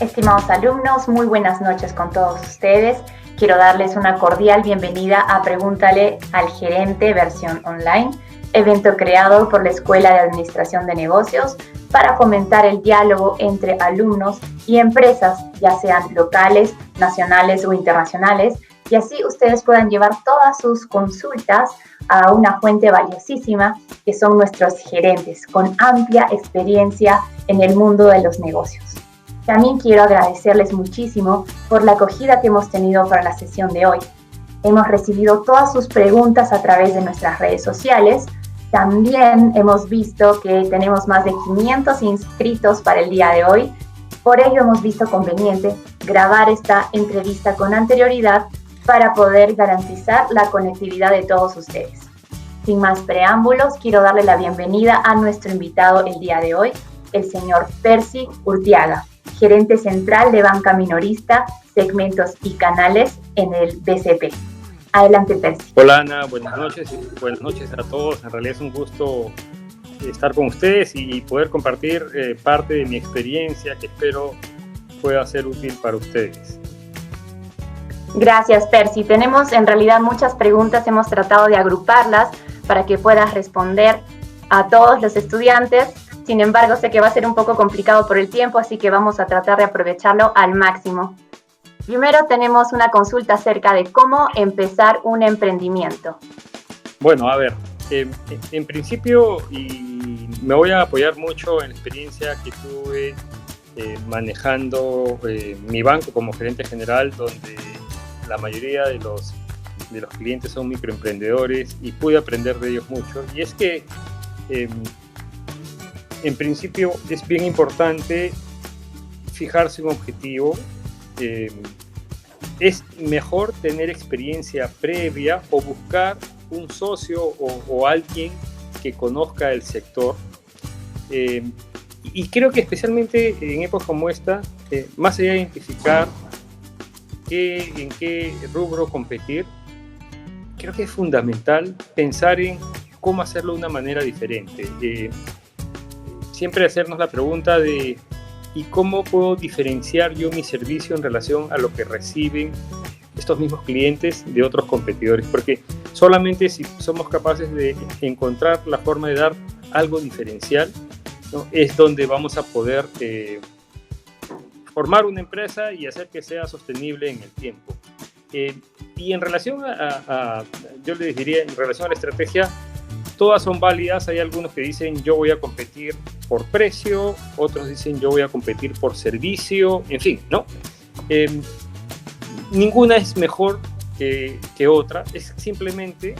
Estimados alumnos, muy buenas noches con todos ustedes. Quiero darles una cordial bienvenida a Pregúntale al Gerente versión online, evento creado por la Escuela de Administración de Negocios para fomentar el diálogo entre alumnos y empresas, ya sean locales, nacionales o internacionales, y así ustedes puedan llevar todas sus consultas a una fuente valiosísima que son nuestros gerentes con amplia experiencia en el mundo de los negocios. También quiero agradecerles muchísimo por la acogida que hemos tenido para la sesión de hoy. Hemos recibido todas sus preguntas a través de nuestras redes sociales. También hemos visto que tenemos más de 500 inscritos para el día de hoy. Por ello hemos visto conveniente grabar esta entrevista con anterioridad para poder garantizar la conectividad de todos ustedes. Sin más preámbulos, quiero darle la bienvenida a nuestro invitado el día de hoy, el señor Percy Urtiaga, gerente central de banca minorista, segmentos y canales en el BCP. Adelante, Percy. Hola, Ana, buenas noches a todos. En realidad es un gusto estar con ustedes y poder compartir parte de mi experiencia que espero pueda ser útil para ustedes. Gracias, Percy. Tenemos en realidad muchas preguntas, hemos tratado de agruparlas para que puedas responder a todos los estudiantes. Sin embargo, sé que va a ser un poco complicado por el tiempo, así que vamos a tratar de aprovecharlo al máximo. Primero tenemos una consulta acerca de cómo empezar un emprendimiento. Bueno, a ver, en principio, y me voy a apoyar mucho en la experiencia que tuve manejando mi banco como gerente general, donde la mayoría de los clientes son microemprendedores y pude aprender de ellos mucho. Y es que en principio es bien importante fijarse un objetivo. Es mejor tener experiencia previa o buscar un socio o alguien que conozca el sector. Y creo que especialmente en épocas como esta, más allá de identificar en qué rubro competir, creo que es fundamental pensar en cómo hacerlo de una manera diferente. Siempre hacernos la pregunta de ¿y cómo puedo diferenciar yo mi servicio en relación a lo que reciben estos mismos clientes de otros competidores? Porque solamente si somos capaces de encontrar la forma de dar algo diferencial, ¿no?, es donde vamos a poder formar una empresa y hacer que sea sostenible en el tiempo. Y en relación yo les diría, en relación a la estrategia, todas son válidas. Hay algunos que dicen yo voy a competir por precio, otros dicen yo voy a competir por servicio, en fin, ¿no? Ninguna es mejor que otra, es simplemente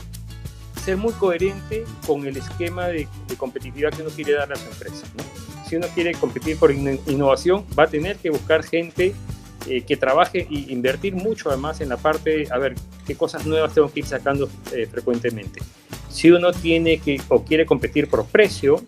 ser muy coherente con el esquema de competitividad que uno quiere dar a su empresa, ¿no? Si uno quiere competir por innovación, va a tener que buscar gente que trabaje e invertir mucho además en la parte, a ver, qué cosas nuevas tengo que ir sacando frecuentemente. Si uno tiene o quiere competir por precio,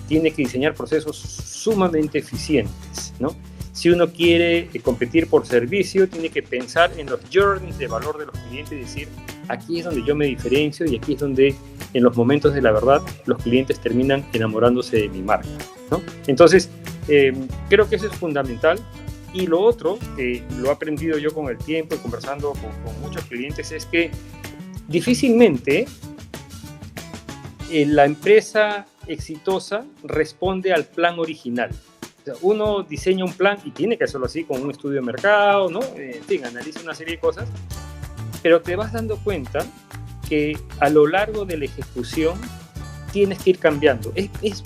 tiene que diseñar procesos sumamente eficientes, ¿no? Si uno quiere competir por servicio, tiene que pensar en los journeys de valor de los clientes y decir, aquí es donde yo me diferencio y aquí es donde en los momentos de la verdad los clientes terminan enamorándose de mi marca, ¿no? Entonces, creo que eso es fundamental. Y lo otro, que lo he aprendido yo con el tiempo y conversando con muchos clientes, es que difícilmente la empresa exitosa responde al plan original. O sea, uno diseña un plan y tiene que hacerlo así con un estudio de mercado, ¿no? En fin, analiza una serie de cosas, pero te vas dando cuenta que a lo largo de la ejecución tienes que ir cambiando. Es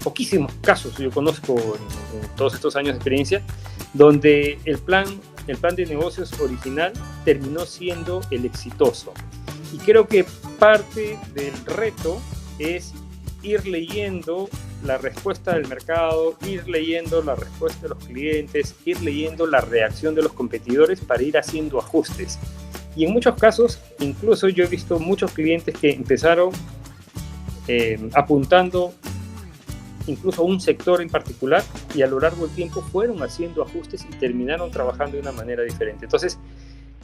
poquísimos casos yo conozco en todos estos años de experiencia donde el plan de negocios original terminó siendo el exitoso. Y creo que parte del reto es ir leyendo la respuesta del mercado, ir leyendo la respuesta de los clientes, ir leyendo la reacción de los competidores para ir haciendo ajustes. Y en muchos casos, incluso yo he visto muchos clientes que empezaron apuntando incluso a un sector en particular y a lo largo del tiempo fueron haciendo ajustes y terminaron trabajando de una manera diferente. Entonces,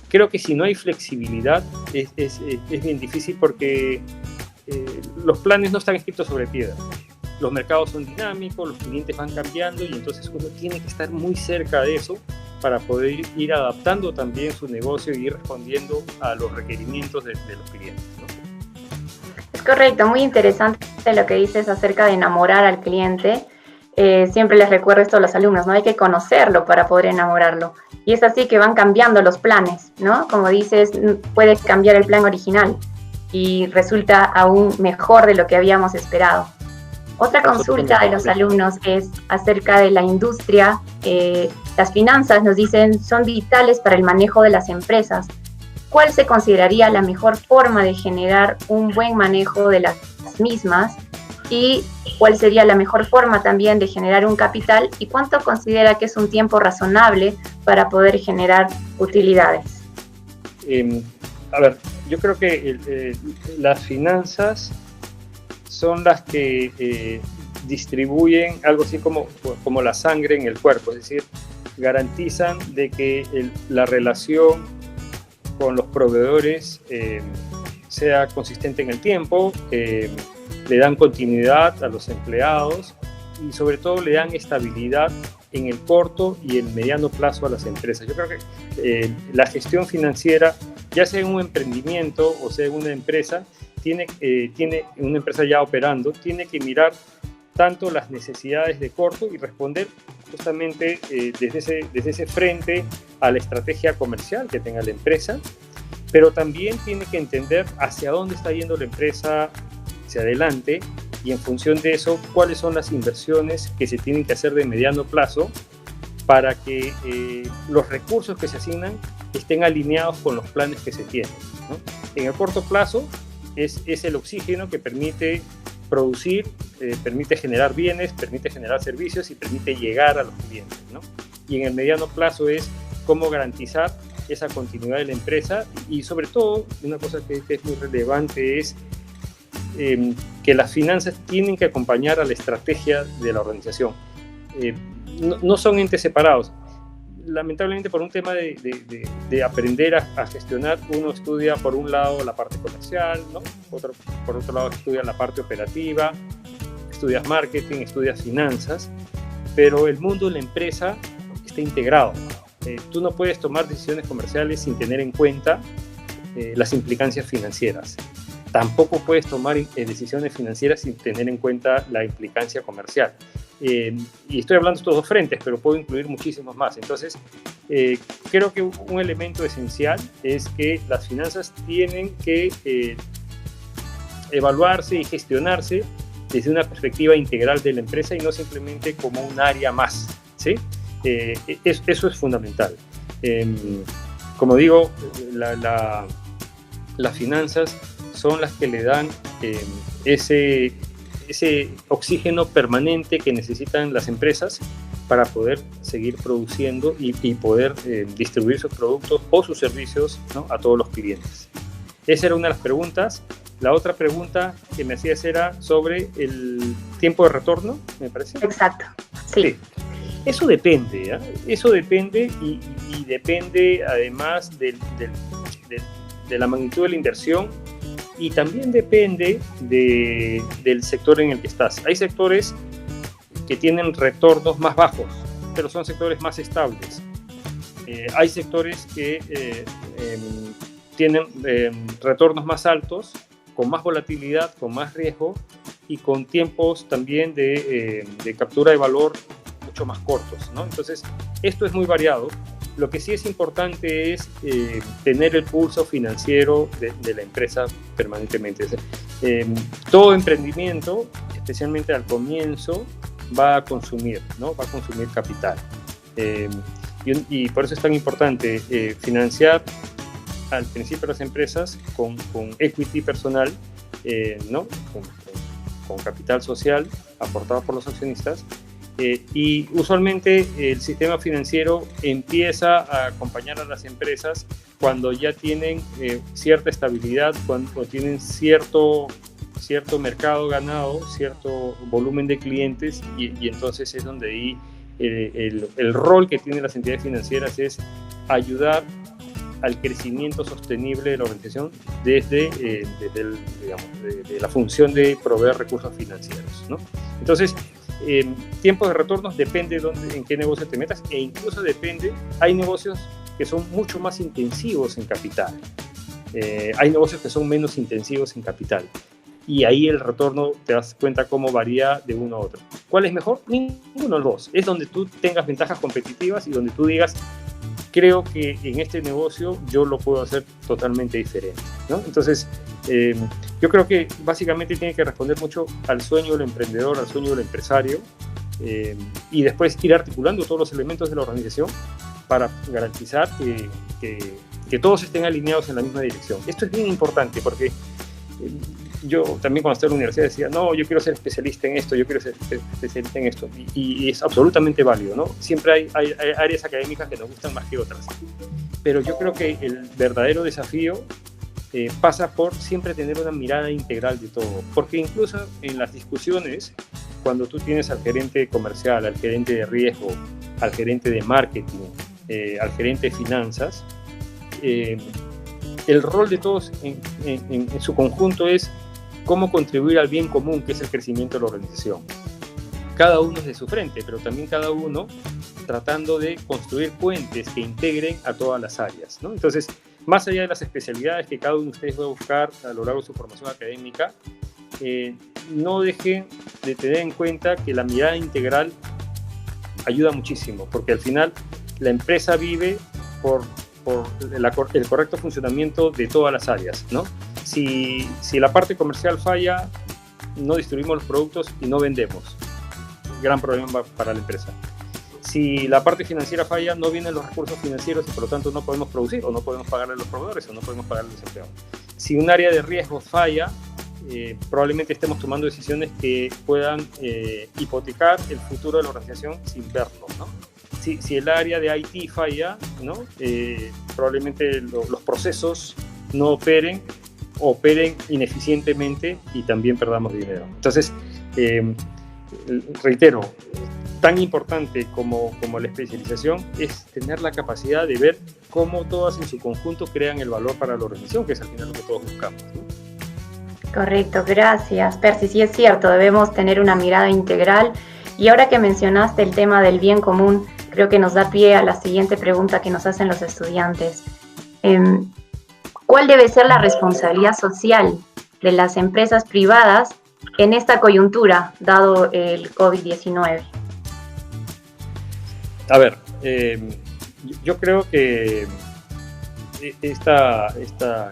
creo que si no hay flexibilidad es bien difícil porque los planes no están escritos sobre piedra. los mercados son dinámicos, los clientes van cambiando y entonces uno tiene que estar muy cerca de eso para poder ir adaptando también su negocio y ir respondiendo a los requerimientos de los clientes, ¿no? Es correcto, muy interesante lo que dices acerca de enamorar al cliente. Siempre les recuerdo esto a los alumnos, ¿no? Hay que conocerlo para poder enamorarlo. Y es así que van cambiando los planes, ¿no? Como dices, puedes cambiar el plan original y resulta aún mejor de lo que habíamos esperado. Otra consulta de los alumnos es acerca de la industria. Las finanzas, nos dicen, son vitales para el manejo de las empresas. ¿Cuál se consideraría la mejor forma de generar un buen manejo de las mismas? ¿Y cuál sería la mejor forma también de generar un capital? ¿Y cuánto considera que es un tiempo razonable para poder generar utilidades? A ver, yo creo que las finanzas son las que distribuyen algo así como la sangre en el cuerpo, es decir, garantizan de que la relación con los proveedores sea consistente en el tiempo, le dan continuidad a los empleados y sobre todo le dan estabilidad en el corto y el mediano plazo a las empresas. Yo creo que la gestión financiera, ya sea en un emprendimiento o sea en una empresa, tiene una empresa ya operando, tiene que mirar tanto las necesidades de corto y responder justamente desde ese frente a la estrategia comercial que tenga la empresa, pero también tiene que entender hacia dónde está yendo la empresa hacia adelante y en función de eso, cuáles son las inversiones que se tienen que hacer de mediano plazo para que los recursos que se asignan estén alineados con los planes que se tienen, ¿no? En el corto plazo es el oxígeno que permite producir, permite generar bienes, permite generar servicios y permite llegar a los clientes, ¿no? Y en el mediano plazo es cómo garantizar esa continuidad de la empresa y sobre todo, una cosa que es muy relevante es que las finanzas tienen que acompañar a la estrategia de la organización. No son entes separados. Lamentablemente, por un tema de aprender a gestionar, uno estudia por un lado la parte comercial, ¿no? Por otro lado estudia la parte operativa, estudias marketing, estudias finanzas, pero el mundo de la empresa está integrado. Tú no puedes tomar decisiones comerciales sin tener en cuenta las implicancias financieras. Tampoco puedes tomar decisiones financieras sin tener en cuenta la implicancia comercial. Y estoy hablando de estos dos frentes, pero puedo incluir muchísimos más. Entonces, creo que un elemento esencial es que las finanzas tienen que evaluarse y gestionarse desde una perspectiva integral de la empresa y no simplemente como un área más, ¿sí? Eso es fundamental. Como digo, las finanzas son las que le dan ese oxígeno permanente que necesitan las empresas para poder seguir produciendo y poder distribuir sus productos o sus servicios, ¿no?, a todos los clientes. Esa era una de las preguntas. La otra pregunta que me hacías era sobre el tiempo de retorno, me parece. Exacto, sí. Eso depende, ¿eh? Eso depende y depende además de la magnitud de la inversión y también depende del sector en el que estás. Hay sectores que tienen retornos más bajos, pero son sectores más estables. Hay sectores que tienen retornos más altos, con más volatilidad, con más riesgo y con tiempos también de captura de valor mucho más cortos, ¿no? Entonces, esto es muy variado. Lo que sí es importante es tener el pulso financiero de la empresa permanentemente. Todo emprendimiento, especialmente al comienzo, va a consumir, ¿no? Va a consumir capital. Y por eso es tan importante financiar al principio las empresas con equity personal, ¿no? Con capital social aportado por los accionistas. Y usualmente el sistema financiero empieza a acompañar a las empresas cuando ya tienen cierta estabilidad, cuando tienen cierto mercado ganado, cierto volumen de clientes y entonces es donde ahí el rol que tienen las entidades financieras es ayudar al crecimiento sostenible de la organización desde, de la función de proveer recursos financieros, ¿no? Entonces, tiempos de retornos depende en qué negocio te metas, e incluso depende, hay negocios que son mucho más intensivos en capital, hay negocios que son menos intensivos en capital, y ahí el retorno te das cuenta cómo varía de uno a otro. ¿Cuál es mejor? Ninguno de los dos. Es donde tú tengas ventajas competitivas y donde tú digas, creo que en este negocio yo lo puedo hacer totalmente diferente, ¿no? Entonces, yo creo que básicamente tiene que responder mucho al sueño del emprendedor, al sueño del empresario, y después ir articulando todos los elementos de la organización para garantizar que todos estén alineados en la misma dirección. Esto es bien importante porque yo también cuando estaba en la universidad decía, no, yo quiero ser especialista en esto, yo quiero ser especialista en esto, y es absolutamente válido, ¿no? Siempre hay áreas académicas que nos gustan más que otras, pero yo creo que el verdadero desafío pasa por siempre tener una mirada integral de todo, porque incluso en las discusiones, cuando tú tienes al gerente comercial, al gerente de riesgo, al gerente de marketing, al gerente de finanzas, el rol de todos en su conjunto es cómo contribuir al bien común, que es el crecimiento de la organización. Cada uno es de su frente, pero también cada uno tratando de construir puentes que integren a todas las áreas, ¿no? Entonces, más allá de las especialidades que cada uno de ustedes va a buscar a lo largo de su formación académica, no dejen de tener en cuenta que la mirada integral ayuda muchísimo, porque al final la empresa vive por el correcto funcionamiento de todas las áreas, ¿no? Si la parte comercial falla, no distribuimos los productos y no vendemos. Gran problema para la empresa. Si la parte financiera falla, no vienen los recursos financieros y por lo tanto no podemos producir, o no podemos pagarle a los proveedores, o no podemos pagarle a los empleados. Si un área de riesgo falla, probablemente estemos tomando decisiones que puedan hipotecar el futuro de la organización sin verlo, ¿no? Si el área de IT falla, ¿no? Probablemente los procesos no operen ineficientemente y también perdamos dinero. Entonces, reitero, tan importante como la especialización es tener la capacidad de ver cómo todas en su conjunto crean el valor para la organización, que es al final lo que todos buscamos, ¿no? Correcto, gracias, Percy. Sí, es cierto, debemos tener una mirada integral. Y ahora que mencionaste el tema del bien común, creo que nos da pie a la siguiente pregunta que nos hacen los estudiantes. ¿Cuál debe ser la responsabilidad social de las empresas privadas en esta coyuntura, dado el COVID-19? A ver, yo creo que esta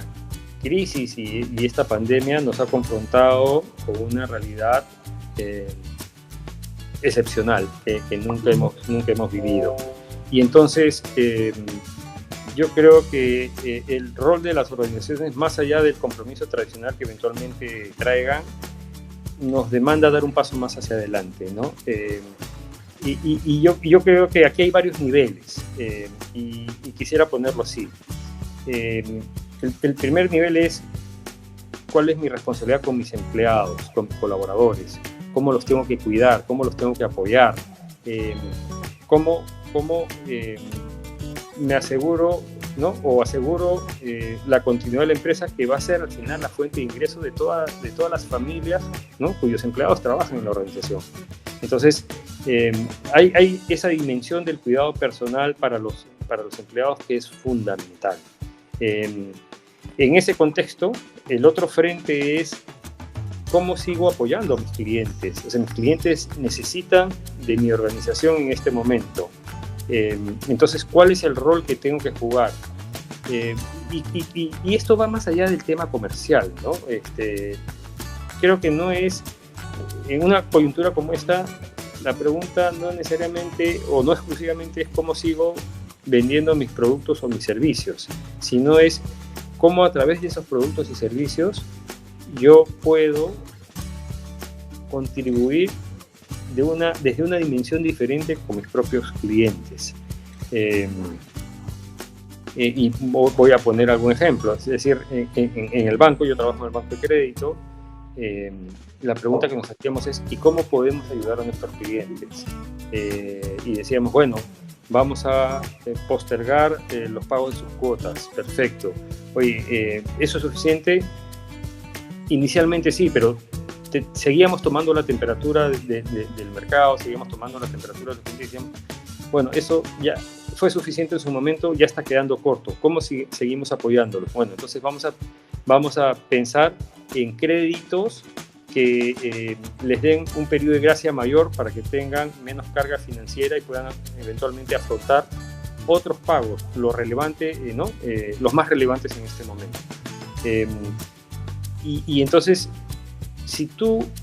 crisis y esta pandemia nos ha confrontado con una realidad excepcional que nunca hemos vivido. Y entonces yo creo que el rol de las organizaciones, más allá del compromiso tradicional que eventualmente traigan, nos demanda dar un paso más hacia adelante, ¿no? Yo creo que aquí hay varios niveles y quisiera ponerlo así. El primer nivel es cuál es mi responsabilidad con mis empleados, con mis colaboradores, cómo los tengo que cuidar, cómo los tengo que apoyar, cómo me aseguro, ¿no? O aseguro la continuidad de la empresa, que va a ser al final la fuente de ingreso de todas las familias, ¿no? Cuyos empleados trabajan en la organización. Entonces, hay esa dimensión del cuidado personal para los empleados que es fundamental. En ese contexto, el otro frente es cómo sigo apoyando a mis clientes. O sea, mis clientes necesitan de mi organización en este momento. Entonces, ¿cuál es el rol que tengo que jugar? Y esto va más allá del tema comercial, ¿no? Creo que no es, en una coyuntura como esta, la pregunta no necesariamente o no exclusivamente es cómo sigo vendiendo mis productos o mis servicios, sino es cómo a través de esos productos y servicios yo puedo contribuir desde una dimensión diferente con mis propios clientes. Y voy a poner algún ejemplo. Es decir, en el banco, yo trabajo en el banco de crédito, la pregunta que nos hacíamos es ¿y cómo podemos ayudar a nuestros clientes? Y decíamos, bueno, vamos a postergar los pagos de sus cuotas. Perfecto. Oye, ¿eso es suficiente? Inicialmente sí, pero seguíamos tomando la temperatura del mercado, seguíamos tomando la temperatura del cliente y decíamos, bueno, eso ya fue suficiente en su momento, ya está quedando corto. ¿Cómo seguimos apoyándolo? Bueno, entonces vamos a pensar en créditos que les den un periodo de gracia mayor para que tengan menos carga financiera y puedan eventualmente afrontar otros pagos, lo relevante, los más relevantes en este momento. Y entonces,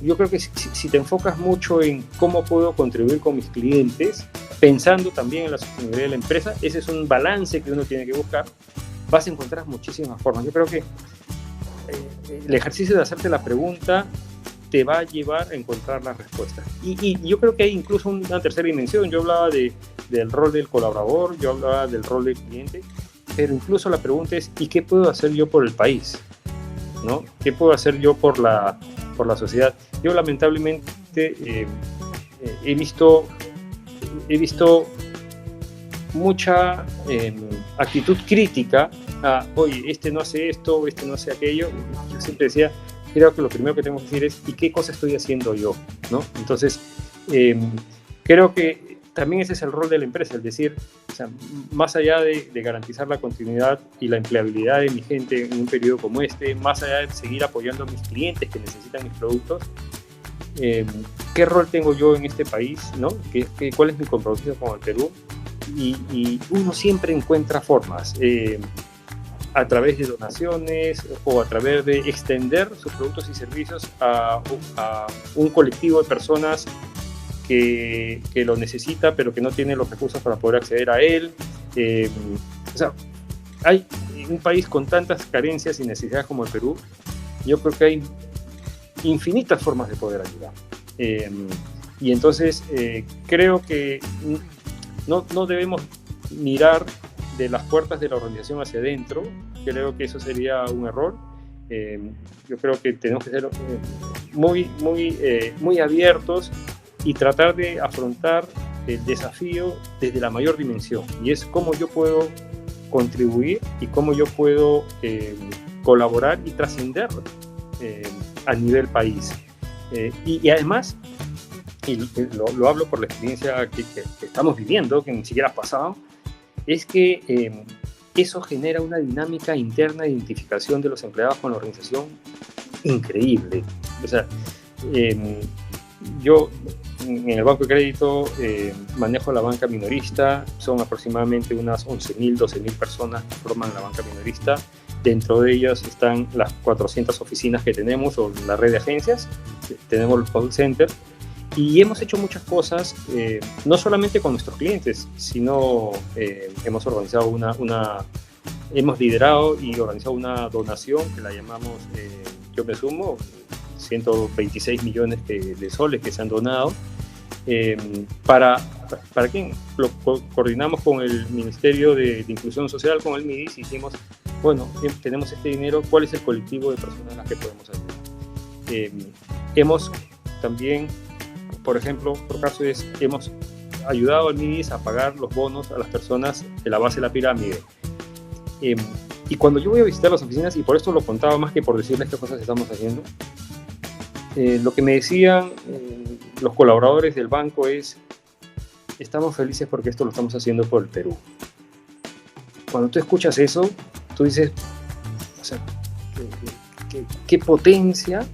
yo creo que si te enfocas mucho en cómo puedo contribuir con mis clientes, pensando también en la sostenibilidad de la empresa, ese es un balance que uno tiene que buscar, vas a encontrar muchísimas formas. Yo creo que el ejercicio de hacerte la pregunta te va a llevar a encontrar las respuestas. Y yo creo que hay incluso una tercera dimensión. Yo hablaba del rol del colaborador, yo hablaba del rol del cliente, pero incluso la pregunta es, ¿y qué puedo hacer yo por el país? ¿No? ¿Qué puedo hacer yo por la sociedad? Yo lamentablemente he visto mucha actitud crítica a, oye, este no hace esto, este no hace aquello. Yo siempre decía, creo que lo primero que tengo que decir es, ¿y qué cosa estoy haciendo yo? ¿No? Entonces, creo que también ese es el rol de la empresa, es decir, o sea, más allá de garantizar la continuidad y la empleabilidad de mi gente en un periodo como este, más allá de seguir apoyando a mis clientes que necesitan mis productos, ¿qué rol tengo yo en este país? ¿No? ¿Cuál es mi compromiso con el Perú? Y uno siempre encuentra formas, a través de donaciones o a través de extender sus productos y servicios a un colectivo de personas que lo necesita, pero que no tiene los recursos para poder acceder a él. O sea, hay un país con tantas carencias y necesidades como el Perú, yo creo que hay infinitas formas de poder ayudar. Y entonces creo que no debemos mirar de las puertas de la organización hacia adentro. Creo que eso sería un error. Yo creo que tenemos que ser muy abiertos y tratar de afrontar el desafío desde la mayor dimensión, y es cómo yo puedo contribuir y cómo yo puedo colaborar y trascender a nivel país. Y además, y lo hablo por la experiencia que estamos viviendo, que ni siquiera ha pasado, es que eso genera una dinámica interna de identificación de los empleados con la organización increíble. O sea, yo en el Banco de Crédito manejo la banca minorista, son aproximadamente unas 11.000, 12.000 personas que forman la banca minorista. Dentro de ellas están las 400 oficinas que tenemos, o la red de agencias, tenemos los call centers, y hemos hecho muchas cosas, no solamente con nuestros clientes, sino hemos organizado hemos liderado y organizado una donación que la llamamos Yo Me Sumo, 126 millones de soles que se han donado. ¿Para quién? Lo coordinamos con el Ministerio de Inclusión Social, con el MIDIS, y dijimos, bueno, tenemos este dinero, ¿cuál es el colectivo de personas a las que podemos ayudar? Hemos también, por ejemplo, hemos ayudado al MIDIS a pagar los bonos a las personas de la base de la pirámide. Y cuando yo voy a visitar las oficinas, y por esto lo contaba más que por decirles qué cosas estamos haciendo, lo que me decían los colaboradores del banco es, estamos felices porque esto lo estamos haciendo por el Perú. Cuando tú escuchas eso, tú dices, o sea, qué potencia,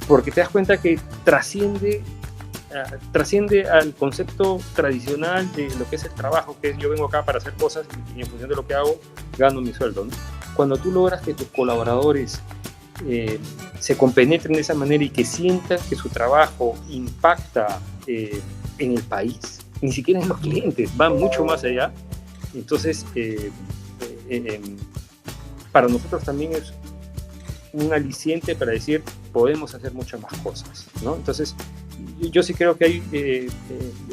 porque te das cuenta que trasciende al concepto tradicional de lo que es el trabajo, que es yo vengo acá para hacer cosas y en función de lo que hago gano mi sueldo, ¿no? Cuando tú logras que tus colaboradores se compenetren de esa manera y que sientan que su trabajo impacta en el país, ni siquiera en los clientes, va mucho más allá. Entonces, para nosotros también es un aliciente para decir, podemos hacer muchas más cosas, ¿no? Entonces, yo sí creo que hay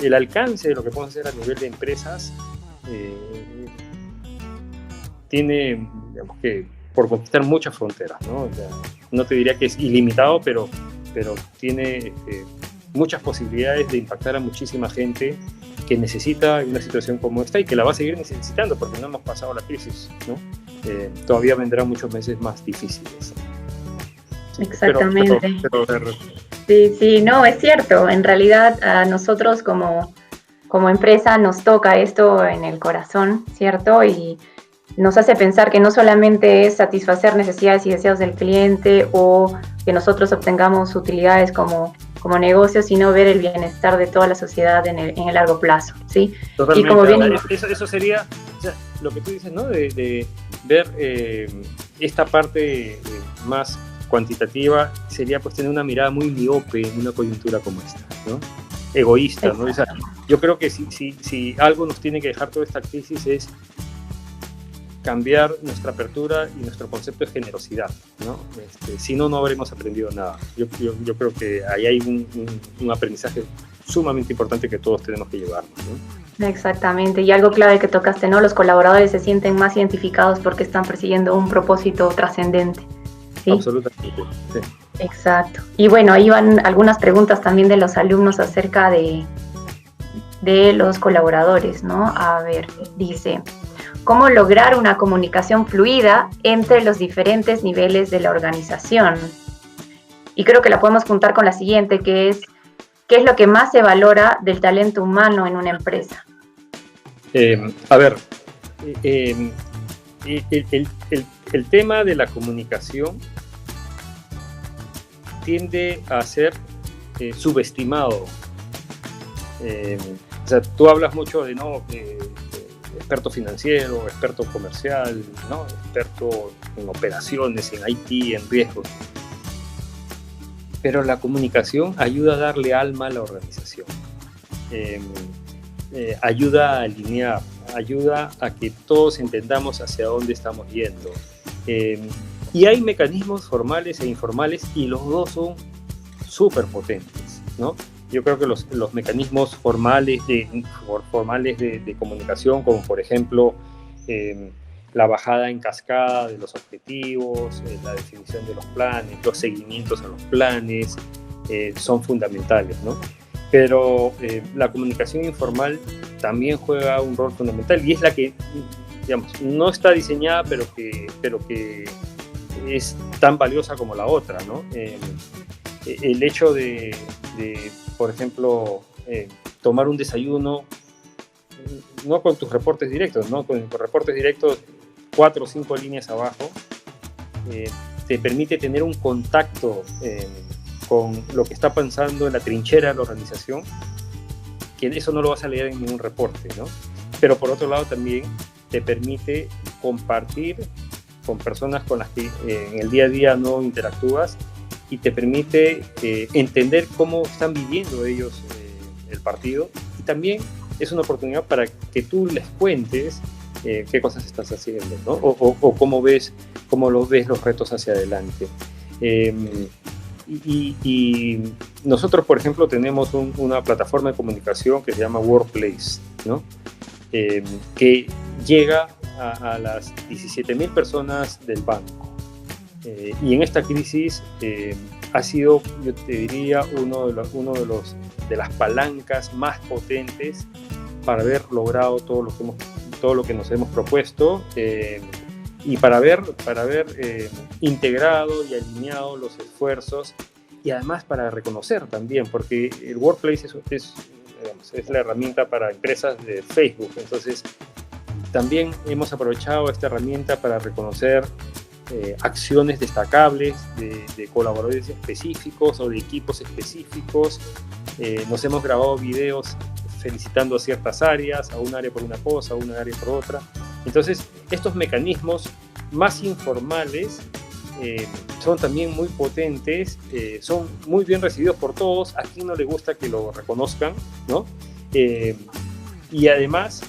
el alcance de lo que podemos hacer a nivel de empresas tiene, digamos, que por conquistar muchas fronteras, ¿no? O sea, no te diría que es ilimitado, pero tiene muchas posibilidades de impactar a muchísima gente que necesita una situación como esta y que la va a seguir necesitando porque no hemos pasado la crisis, ¿no? Todavía vendrán muchos meses más difíciles. Exactamente. Sí, no, es cierto. En realidad a nosotros como empresa nos toca esto en el corazón, ¿cierto? Y nos hace pensar que no solamente es satisfacer necesidades y deseos del cliente o que nosotros obtengamos utilidades como negocio, sino ver el bienestar de toda la sociedad en el largo plazo, ¿sí? Totalmente. Y como bien... Eso sería, o sea, lo que tú dices, ¿no? De ver esta parte más cuantitativa, sería pues tener una mirada muy miope en una coyuntura como esta, ¿no? Egoísta, ¿no? O sea, yo creo que si algo nos tiene que dejar toda esta crisis es cambiar nuestra apertura y nuestro concepto de generosidad, ¿no? Si no, no habremos aprendido nada. Yo creo que ahí hay un aprendizaje sumamente importante que todos tenemos que llevarnos, ¿no? Exactamente, y algo clave que tocaste, ¿no? Los colaboradores se sienten más identificados porque están persiguiendo un propósito trascendente, ¿sí? Absolutamente, sí. Exacto. Y bueno, ahí van algunas preguntas también de los alumnos acerca de los colaboradores, ¿no? A ver, dice... ¿Cómo lograr una comunicación fluida entre los diferentes niveles de la organización? Y creo que la podemos juntar con la siguiente, que es, ¿qué es lo que más se valora del talento humano en una empresa? A ver, el tema de la comunicación tiende a ser subestimado. O sea, tú hablas mucho de experto financiero, experto comercial, ¿no? Experto en operaciones, en IT, en riesgos. Pero la comunicación ayuda a darle alma a la organización. Ayuda a alinear, ayuda a que todos entendamos hacia dónde estamos yendo. Y hay mecanismos formales e informales y los dos son súper potentes, ¿no? Yo creo que los mecanismos formales de comunicación, como por ejemplo la bajada en cascada de los objetivos, la definición de los planes, los seguimientos a los planes, son fundamentales, ¿no? Pero la comunicación informal también juega un rol fundamental y es la que, digamos, no está diseñada, pero que es tan valiosa como la otra, ¿no? El hecho de por ejemplo, tomar un desayuno, no con tus reportes directos, ¿no? Con reportes directos 4 o 5 líneas abajo, te permite tener un contacto con lo que está pasando en la trinchera de la organización, que eso no lo vas a leer en ningún reporte, ¿no? Pero por otro lado también te permite compartir con personas con las que en el día a día no interactúas y te permite entender cómo están viviendo ellos el partido, y también es una oportunidad para que tú les cuentes qué cosas estás haciendo, ¿no? O cómo los ves los retos hacia adelante. Y nosotros, por ejemplo, tenemos una plataforma de comunicación que se llama Workplace, ¿no? Que llega a las 17.000 personas del banco. Y en esta crisis ha sido, yo te diría, uno de las palancas más potentes para haber logrado todo lo que nos hemos propuesto, y para haber integrado y alineado los esfuerzos, y además para reconocer también, porque el Workplace es la herramienta para empresas de Facebook. Entonces también hemos aprovechado esta herramienta para reconocer acciones destacables de colaboradores específicos o de equipos específicos. Nos hemos grabado videos felicitando a ciertas áreas, a un área por una cosa, a una área por otra. Entonces, estos mecanismos más informales son también muy potentes, son muy bien recibidos por todos. A quien no le gusta que lo reconozcan, ¿no? Y además,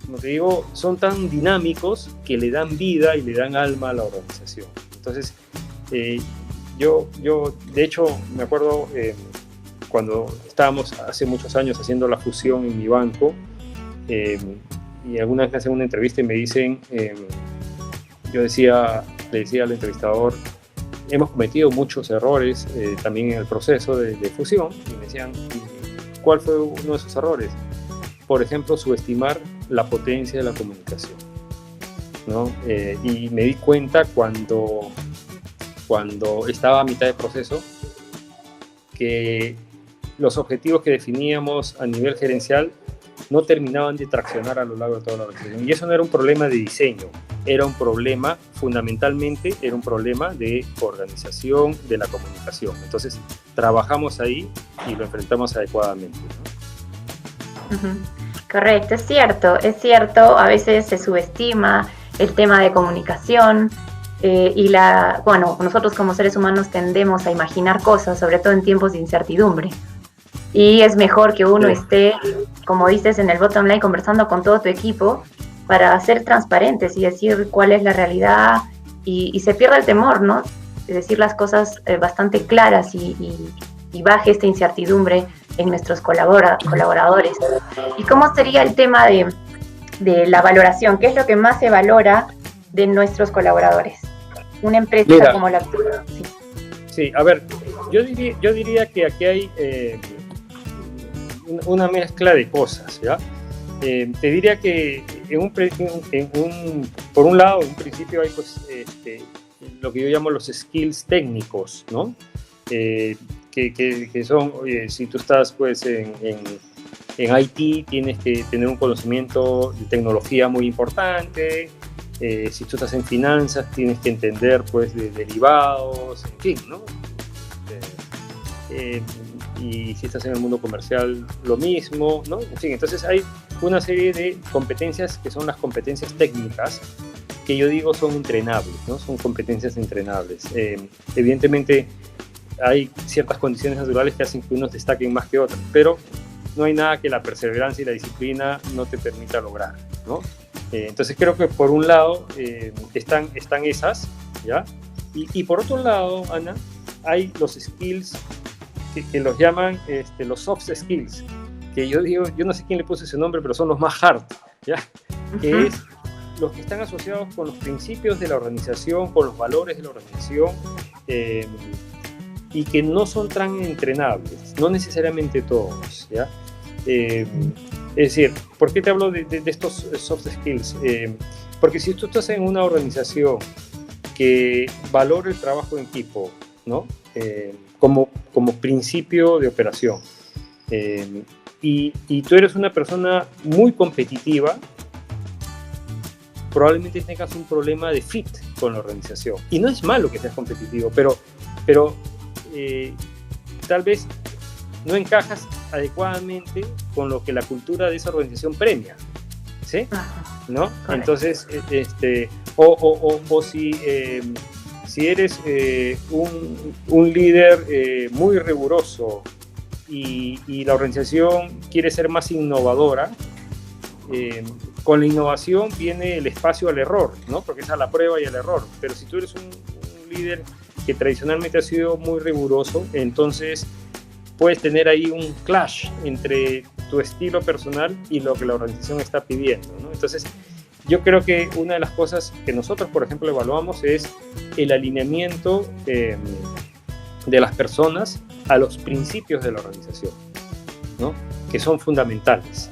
como te digo, son tan dinámicos que le dan vida y le dan alma a la organización. Entonces, yo de hecho, me acuerdo cuando estábamos hace muchos años haciendo la fusión en mi banco, y alguna vez me hacen una entrevista y me dicen, le decía al entrevistador, hemos cometido muchos errores también en el proceso de fusión, y me decían, ¿cuál fue uno de esos errores? por ejemplo, subestimar la potencia de la comunicación, ¿no? Y me di cuenta cuando estaba a mitad de proceso que los objetivos que definíamos a nivel gerencial no terminaban de traccionar a lo largo de toda la organización. Y eso no era un problema de diseño, era un problema, fundamentalmente, era un problema de organización de la comunicación. Entonces, trabajamos ahí y lo enfrentamos adecuadamente, ¿no? Correcto, es cierto, a veces se subestima el tema de comunicación bueno, nosotros como seres humanos tendemos a imaginar cosas, sobre todo en tiempos de incertidumbre. Y es mejor que uno esté, como dices, en el bottom line conversando con todo tu equipo para ser transparentes y decir cuál es la realidad y se pierda el temor, ¿no? De decir las cosas bastante claras y baje esta incertidumbre en nuestros colaboradores. ¿Y cómo sería el tema de la valoración? ¿Qué es lo que más se valora de nuestros colaboradores? Una empresa como la tuya. Sí, a ver, yo diría que aquí hay una mezcla de cosas, ¿ya? Te diría que por un lado, en un principio hay pues, lo que yo llamo los skills técnicos, ¿no? Que son, si tú estás pues, en IT, tienes que tener un conocimiento de tecnología muy importante. Si tú estás en finanzas, tienes que entender pues, de derivados, en fin, ¿no? Y si estás en el mundo comercial, lo mismo, ¿no? En fin, entonces hay una serie de competencias que son las competencias técnicas que yo digo son entrenables, ¿no? Son competencias entrenables. Evidentemente hay ciertas condiciones naturales que hacen que unos destaquen más que otros, pero no hay nada que la perseverancia y la disciplina no te permita lograr, ¿no? Entonces creo que por un lado están esas, ¿ya? Y por otro lado, Ana, hay los skills que los llaman los soft skills, que yo digo, yo no sé quién le puso ese nombre, pero son los más hard, ¿ya? Que es los que están asociados con los principios de la organización, con los valores de la organización, y que no son tan entrenables, no necesariamente todos, ¿ya? Es decir, ¿por qué te hablo de estos soft skills? Porque si tú estás en una organización que valora el trabajo en equipo, ¿no? Como principio de operación, y tú eres una persona muy competitiva, probablemente tengas un problema de fit con la organización. Y no es malo que seas competitivo, pero tal vez no encajas adecuadamente con lo que la cultura de esa organización premia, ¿sí? ¿No? Correcto. Entonces, si eres un líder muy riguroso y la organización quiere ser más innovadora, con la innovación viene el espacio al error, ¿no? Porque es a la prueba y al error. Pero si tú eres un líder que tradicionalmente ha sido muy riguroso, entonces puedes tener ahí un clash entre tu estilo personal y lo que la organización está pidiendo, ¿no? Entonces, yo creo que una de las cosas que nosotros, por ejemplo, evaluamos es el alineamiento de las personas a los principios de la organización, ¿no? Que son fundamentales.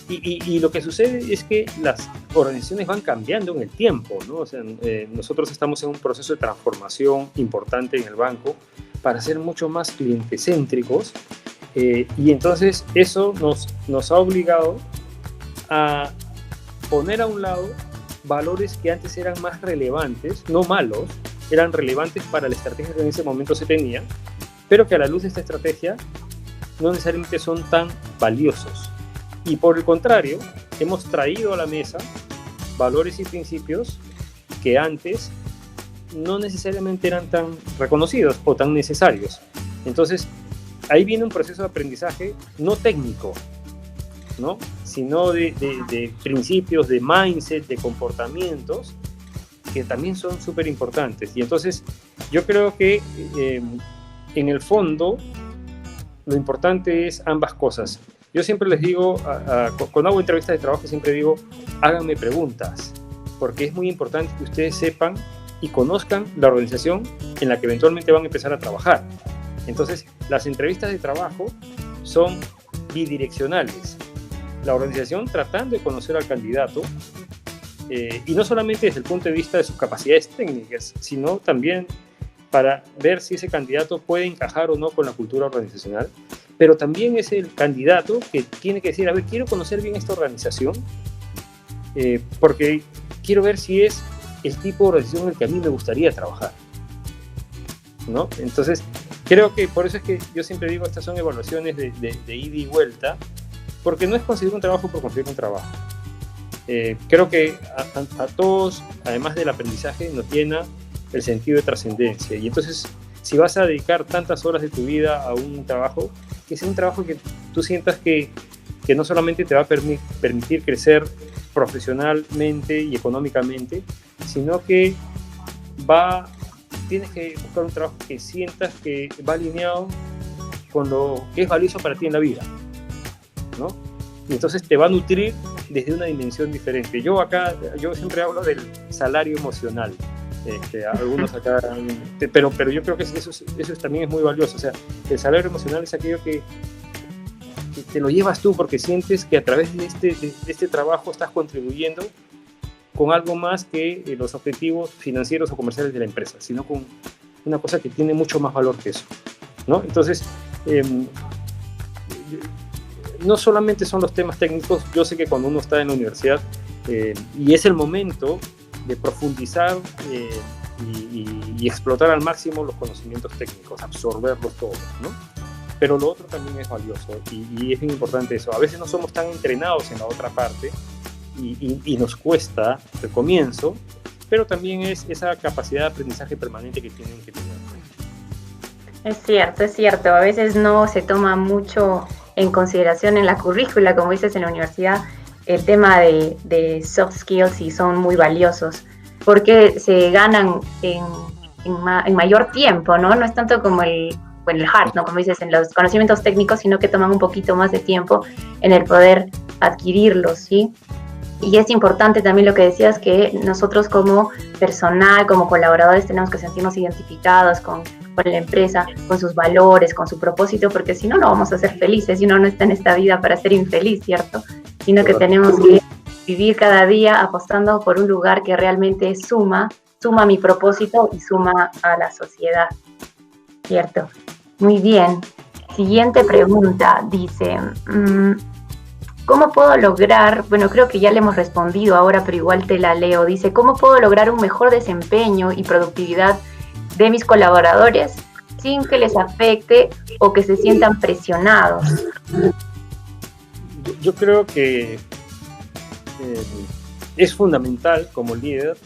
Y lo que sucede es que las organizaciones van cambiando en el tiempo, ¿no? O sea, nosotros estamos en un proceso de transformación importante en el banco para ser mucho más clientecéntricos, y entonces eso nos ha obligado a poner a un lado valores que antes eran más relevantes, no malos, eran relevantes para la estrategia que en ese momento se tenía, pero que a la luz de esta estrategia no necesariamente son tan valiosos. Y por el contrario, hemos traído a la mesa valores y principios que antes no necesariamente eran tan reconocidos o tan necesarios. Entonces, ahí viene un proceso de aprendizaje no técnico, ¿no? Sino de principios, de mindset, de comportamientos, que también son súper importantes. Y entonces, yo creo que en el fondo, lo importante es ambas cosas. Yo siempre les digo, cuando hago entrevistas de trabajo, siempre digo, háganme preguntas, porque es muy importante que ustedes sepan y conozcan la organización en la que eventualmente van a empezar a trabajar. Entonces, las entrevistas de trabajo son bidireccionales. la organización tratando de conocer al candidato, y no solamente desde el punto de vista de sus capacidades técnicas, sino también para ver si ese candidato puede encajar o no con la cultura organizacional, pero también es el candidato que tiene que decir, a ver, quiero conocer bien esta organización, porque quiero ver si es el tipo de organización en el que a mí me gustaría trabajar, ¿no? Entonces, creo que por eso es que yo siempre digo, estas son evaluaciones de ida y vuelta, porque no es conseguir un trabajo por conseguir un trabajo. Creo que a todos, además del aprendizaje, nos llena el sentido de trascendencia. Y entonces, si vas a dedicar tantas horas de tu vida a un trabajo, que sea un trabajo que tú sientas que no solamente te va a permitir crecer profesionalmente y económicamente, sino que tienes que buscar un trabajo que sientas que va alineado con lo que es valioso para ti en la vida, ¿no? Y entonces te va a nutrir desde una dimensión diferente. Yo siempre hablo del salario emocional. Algunos acá, pero yo creo que eso también es muy valioso. O sea, el salario emocional es aquello que te lo llevas tú porque sientes que a través de este trabajo estás contribuyendo con algo más que los objetivos financieros o comerciales de la empresa, sino con una cosa que tiene mucho más valor que eso, ¿no? Entonces, no solamente son los temas técnicos. Yo sé que cuando uno está en la universidad y es el momento de profundizar y explotar al máximo los conocimientos técnicos, absorberlos todos, ¿no? Pero lo otro también es valioso y es bien importante eso. A veces no somos tan entrenados en la otra parte y nos cuesta el comienzo, pero también es esa capacidad de aprendizaje permanente que tienen que tener. Es cierto. A veces no se toma mucho en consideración en la currícula, como dices, en la universidad, el tema de soft skills, y son muy valiosos porque se ganan en mayor tiempo, ¿no? No es tanto como el hard, ¿no? Como dices, en los conocimientos técnicos, sino que toman un poquito más de tiempo en el poder adquirirlos, ¿sí? Y es importante también lo que decías, que nosotros como personal, como colaboradores, tenemos que sentirnos identificados con la empresa, con sus valores, con su propósito, porque si no, no vamos a ser felices, y uno no está en esta vida para ser infeliz, ¿cierto? Sino que tenemos que vivir cada día apostando por un lugar que realmente suma a mi propósito y suma a la sociedad, ¿cierto? Muy bien. Siguiente pregunta, dice, ¿cómo puedo lograr, bueno, creo que ya le hemos respondido ahora, pero igual te la leo, dice, ¿cómo puedo lograr un mejor desempeño y productividad de mis colaboradores sin que les afecte o que se sientan presionados? Yo creo que es fundamental como líder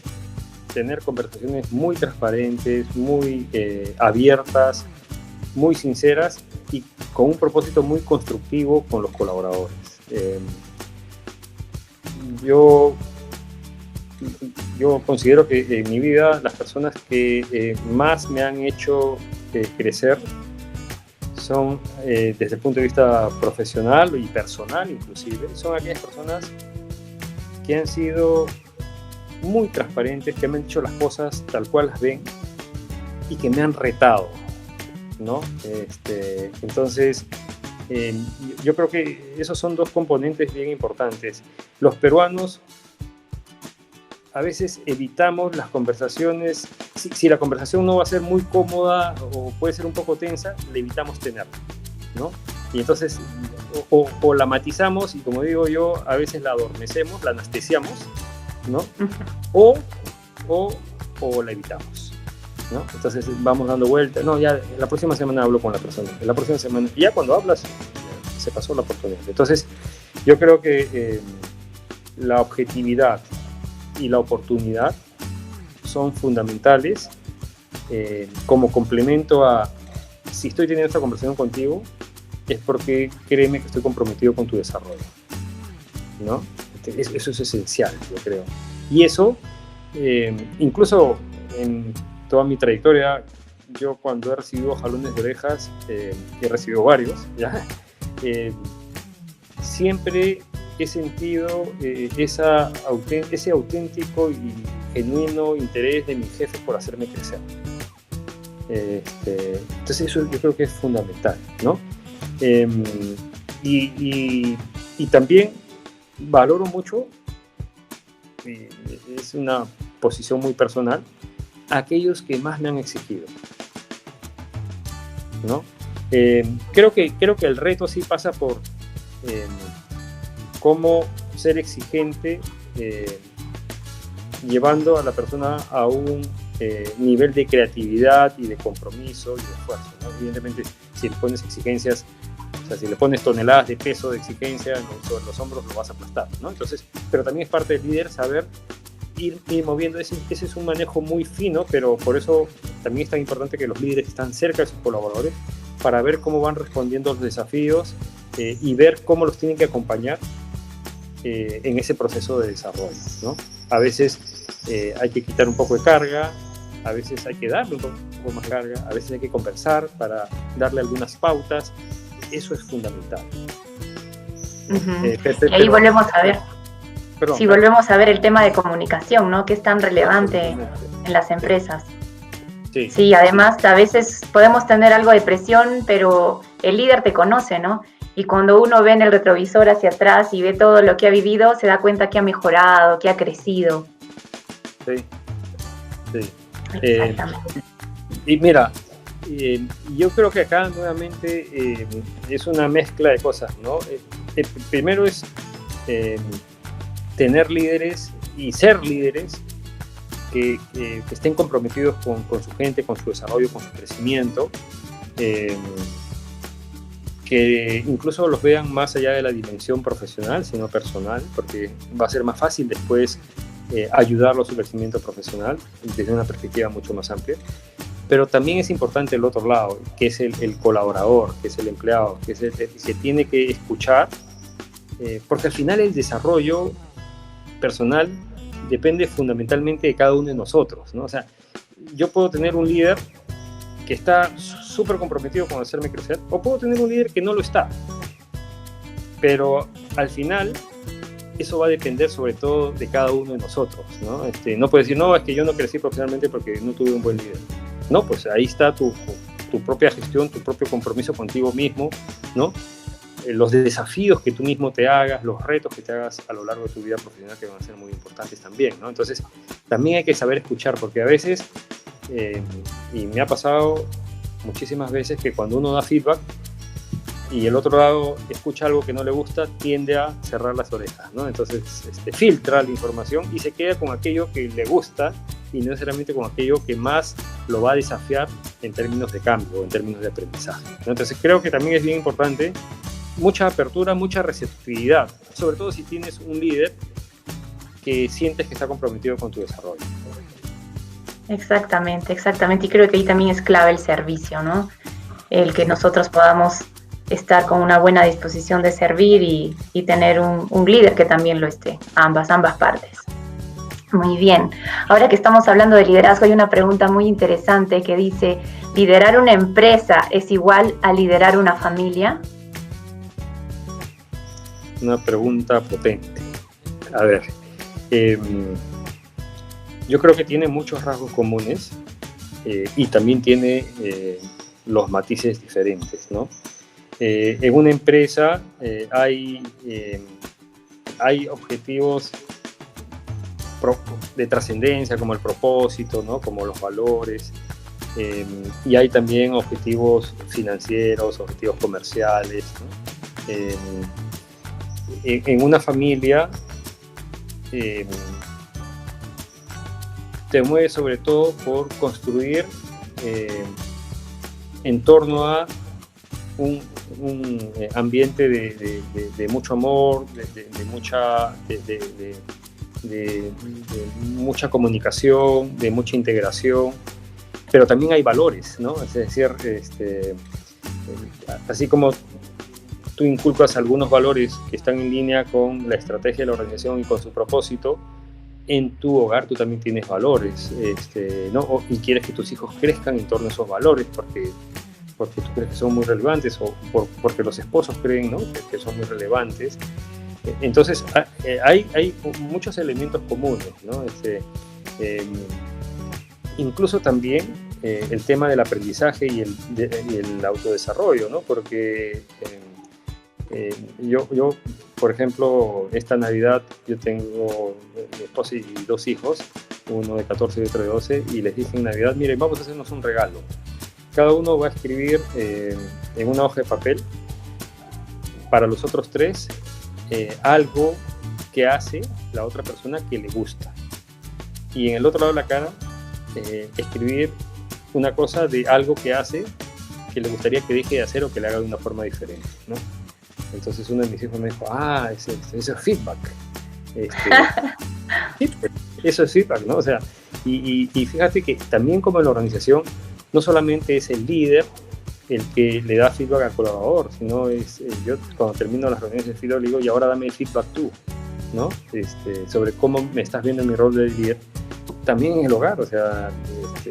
tener conversaciones muy transparentes, muy abiertas, muy sinceras y con un propósito muy constructivo con los colaboradores. Yo considero que en mi vida las personas que más me han hecho crecer son, desde el punto de vista profesional y personal inclusive, son aquellas personas que han sido muy transparentes, que me han dicho las cosas tal cual las ven y que me han retado, ¿no? Entonces, yo creo que esos son dos componentes bien importantes. Los peruanos a veces evitamos las conversaciones. Si la conversación no va a ser muy cómoda o puede ser un poco tensa, la evitamos tenerla, ¿no? Y entonces o la matizamos y, como digo yo, a veces la adormecemos, la anestesiamos, ¿no? O la evitamos, ¿no? Entonces vamos dando vueltas. No, ya la próxima semana hablo con la persona. La próxima semana, y ya cuando hablas, se pasó la oportunidad. Entonces, yo creo que la objetividad y la oportunidad son fundamentales como complemento a, si estoy teniendo esta conversación contigo, es porque créeme que estoy comprometido con tu desarrollo, ¿no? Eso es esencial, yo creo. Y eso, incluso en toda mi trayectoria, yo cuando he recibido jalones de orejas, he recibido varios, ¿ya? Siempre he sentido ese auténtico y genuino interés de mis jefes por hacerme crecer. Entonces eso yo creo que es fundamental, ¿no? Y también valoro mucho, es una posición muy personal, aquellos que más me han exigido, ¿no? Creo que el reto sí pasa por cómo ser exigente, llevando a la persona a un nivel de creatividad y de compromiso y de esfuerzo, ¿no? Evidentemente, si le pones exigencias, o sea, si le pones toneladas de peso de exigencia sobre los hombros, lo vas a aplastar, ¿no? Entonces, pero también es parte del líder saber ir moviendo. Ese es un manejo muy fino, pero por eso también es tan importante que los líderes están cerca de sus colaboradores para ver cómo van respondiendo los desafíos y ver cómo los tienen que acompañar en ese proceso de desarrollo, ¿no? A veces hay que quitar un poco de carga, a veces hay que darle un poco más carga, a veces hay que conversar para darle algunas pautas. Eso es fundamental. Y ahí volvemos a ver. Volvemos a ver el tema de comunicación, ¿no? Que es tan relevante en las empresas. Sí, además a veces podemos tener algo de presión, pero el líder te conoce, ¿no? Y cuando uno ve en el retrovisor hacia atrás y ve todo lo que ha vivido, se da cuenta que ha mejorado, que ha crecido. Sí. Y mira, yo creo que acá nuevamente es una mezcla de cosas, ¿no? Primero es tener líderes y ser líderes que estén comprometidos con su gente, con su desarrollo, con su crecimiento, que incluso los vean más allá de la dimensión profesional, sino personal, porque va a ser más fácil después ayudarlo a su crecimiento profesional desde una perspectiva mucho más amplia. Pero también es importante el otro lado, que es el colaborador, que es el empleado, que es el que tiene que escuchar, porque al final el desarrollo personal depende fundamentalmente de cada uno de nosotros, ¿no? O sea, yo puedo tener un líder que está súper comprometido con hacerme crecer, o puedo tener un líder que no lo está. Pero al final, eso va a depender sobre todo de cada uno de nosotros, ¿no? No puedes decir, no, es que yo no crecí profesionalmente porque no tuve un buen líder. No, pues ahí está tu propia gestión, tu propio compromiso contigo mismo, ¿no? Los desafíos que tú mismo te hagas, los retos que te hagas a lo largo de tu vida profesional, que van a ser muy importantes también, ¿no? Entonces, también hay que saber escuchar, porque a veces, y me ha pasado muchísimas veces, que cuando uno da feedback y el otro lado escucha algo que no le gusta, tiende a cerrar las orejas, ¿no? Entonces, filtra la información y se queda con aquello que le gusta y no necesariamente con aquello que más lo va a desafiar en términos de cambio, en términos de aprendizaje, ¿no? Entonces, creo que también es bien importante mucha apertura, mucha receptividad, sobre todo si tienes un líder que sientes que está comprometido con tu desarrollo. Exactamente. Y creo que ahí también es clave el servicio, ¿no? El que nosotros podamos estar con una buena disposición de servir y tener un líder que también lo esté, ambas partes. Muy bien. Ahora que estamos hablando de liderazgo, hay una pregunta muy interesante que dice, ¿liderar una empresa es igual a liderar una familia? Una pregunta potente. A ver, yo creo que tiene muchos rasgos comunes y también tiene los matices diferentes, ¿no? En una empresa hay objetivos de trascendencia, como el propósito, ¿no? Como los valores, y hay también objetivos financieros, objetivos comerciales, ¿no? En una familia te mueves sobre todo por construir en torno a un ambiente de mucho amor, de mucha comunicación, de mucha integración, pero también hay valores, ¿no? Es decir, así como tú inculcas algunos valores que están en línea con la estrategia de la organización y con su propósito, en tu hogar tú también tienes valores, ¿no? Y quieres que tus hijos crezcan en torno a esos valores porque tú crees que son muy relevantes o porque los esposos creen, ¿no? que son muy relevantes. Entonces hay muchos elementos comunes, ¿no? Incluso también el tema del aprendizaje y el autodesarrollo, ¿no? Porque yo por ejemplo, esta Navidad yo tengo mi esposa y 2 hijos, uno de 14 y otro de 12, y les dije en Navidad, miren, vamos a hacernos un regalo. Cada uno va a escribir en una hoja de papel para los otros 3 algo que hace la otra persona que le gusta. Y en el otro lado de la cara, escribir una cosa de algo que hace que le gustaría que deje de hacer o que le haga de una forma diferente, ¿no? Entonces uno de mis hijos me dijo, eso es feedback. Eso es feedback, ¿no? O sea, y fíjate que también como en la organización, no solamente es el líder el que le da feedback al colaborador, sino yo cuando termino las reuniones de feedback le digo, y ahora dame el feedback tú, ¿no? Sobre cómo me estás viendo en mi rol de líder. También en el hogar, o sea,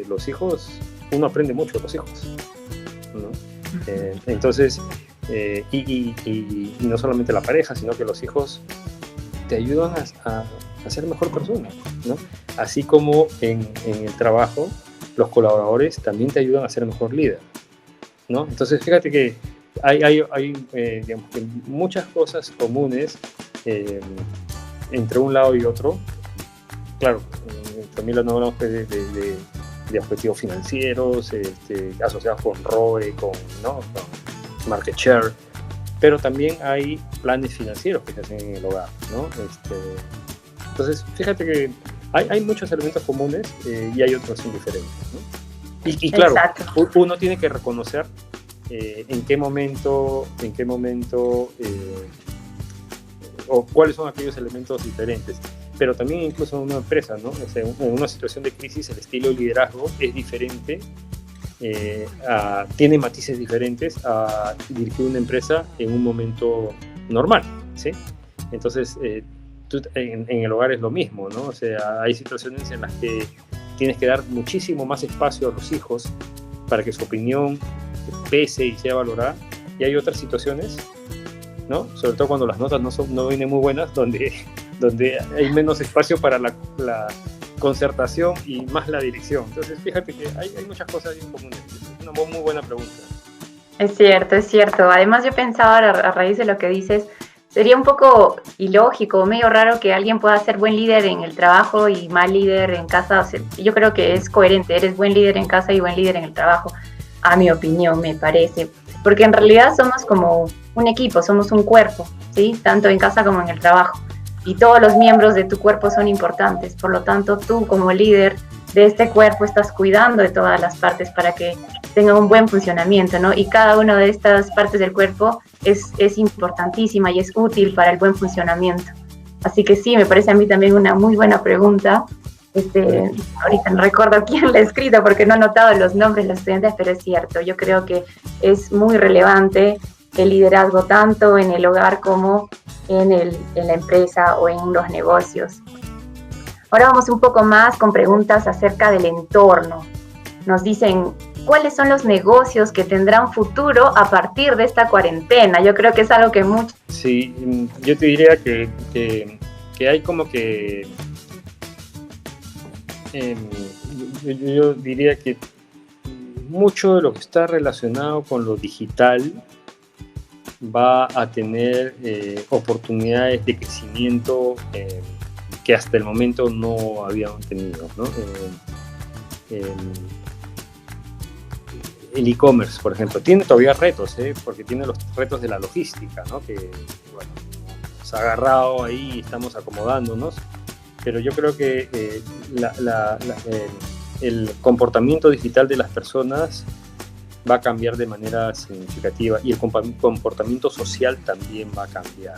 los hijos, uno aprende mucho de los hijos, ¿no? Entonces, y no solamente la pareja, sino que los hijos te ayudan a ser mejor persona, ¿no? Así como en el trabajo, los colaboradores también te ayudan a ser mejor líder, ¿no? Entonces, fíjate que hay digamos, que muchas cosas comunes entre un lado y otro. Claro, también no hablamos de objetivos financieros, asociados con ROE, con market share, pero también hay planes financieros que se hacen en el hogar, ¿no? Entonces, fíjate que hay muchos elementos comunes y hay otros diferentes, ¿no? Y claro, uno tiene que reconocer en qué momento o cuáles son aquellos elementos diferentes. Pero también incluso en una empresa, ¿no? O sea, en una situación de crisis el estilo de liderazgo es diferente, tiene matices diferentes a dirigir una empresa en un momento normal, ¿sí? Entonces, en el hogar es lo mismo, ¿no? O sea, hay situaciones en las que tienes que dar muchísimo más espacio a los hijos para que su opinión pese y sea valorada, y hay otras situaciones, ¿no? Sobre todo cuando las notas no vienen muy buenas, donde hay menos espacio para la concertación y más la dirección. Entonces, fíjate que hay muchas cosas bien comunes. Es una muy buena pregunta. Es cierto, es cierto. Además, yo pensaba a raíz de lo que dices, sería un poco ilógico, medio raro que alguien pueda ser buen líder en el trabajo y mal líder en casa. O sea, yo creo que es coherente, eres buen líder en casa y buen líder en el trabajo, a mi opinión, me parece. Porque en realidad somos como un equipo, somos un cuerpo, ¿sí? Tanto en casa como en el trabajo. Y todos los miembros de tu cuerpo son importantes. Por lo tanto, tú como líder de este cuerpo estás cuidando de todas las partes para que tenga un buen funcionamiento, ¿no? Y cada una de estas partes del cuerpo es importantísima y es útil para el buen funcionamiento. Así que sí, me parece a mí también una muy buena pregunta. Ahorita no recuerdo quién la ha escrito porque no he notado los nombres de los estudiantes, pero es cierto. Yo creo que es muy relevante el liderazgo tanto en el hogar como en la empresa o en los negocios. Ahora vamos un poco más con preguntas acerca del entorno. Nos dicen, ¿cuáles son los negocios que tendrán futuro a partir de esta cuarentena? Yo creo que es algo que muchos... Sí, yo te diría que hay como que... yo diría que mucho de lo que está relacionado con lo digital va a tener oportunidades de crecimiento que hasta el momento no habían tenido, ¿no? El e-commerce, por ejemplo, tiene todavía retos, porque tiene los retos de la logística, ¿no? Que bueno, nos ha agarrado ahí y estamos acomodándonos, pero yo creo que el comportamiento digital de las personas va a cambiar de manera significativa y el comportamiento social también va a cambiar.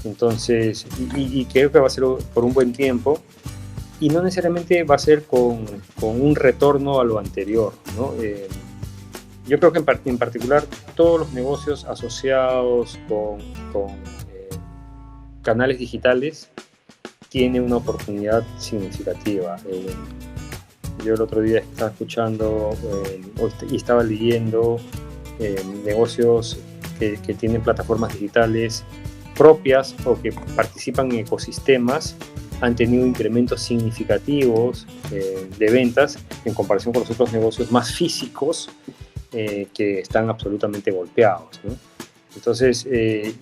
Entonces, y creo que va a ser por un buen tiempo y no necesariamente va a ser con un retorno a lo anterior, ¿no? Yo creo que en particular todos los negocios asociados con canales digitales tienen una oportunidad significativa. Yo el otro día estaba escuchando y estaba leyendo negocios que tienen plataformas digitales propias o que participan en ecosistemas han tenido incrementos significativos de ventas en comparación con los otros negocios más físicos que están absolutamente golpeados, ¿no? Entonces,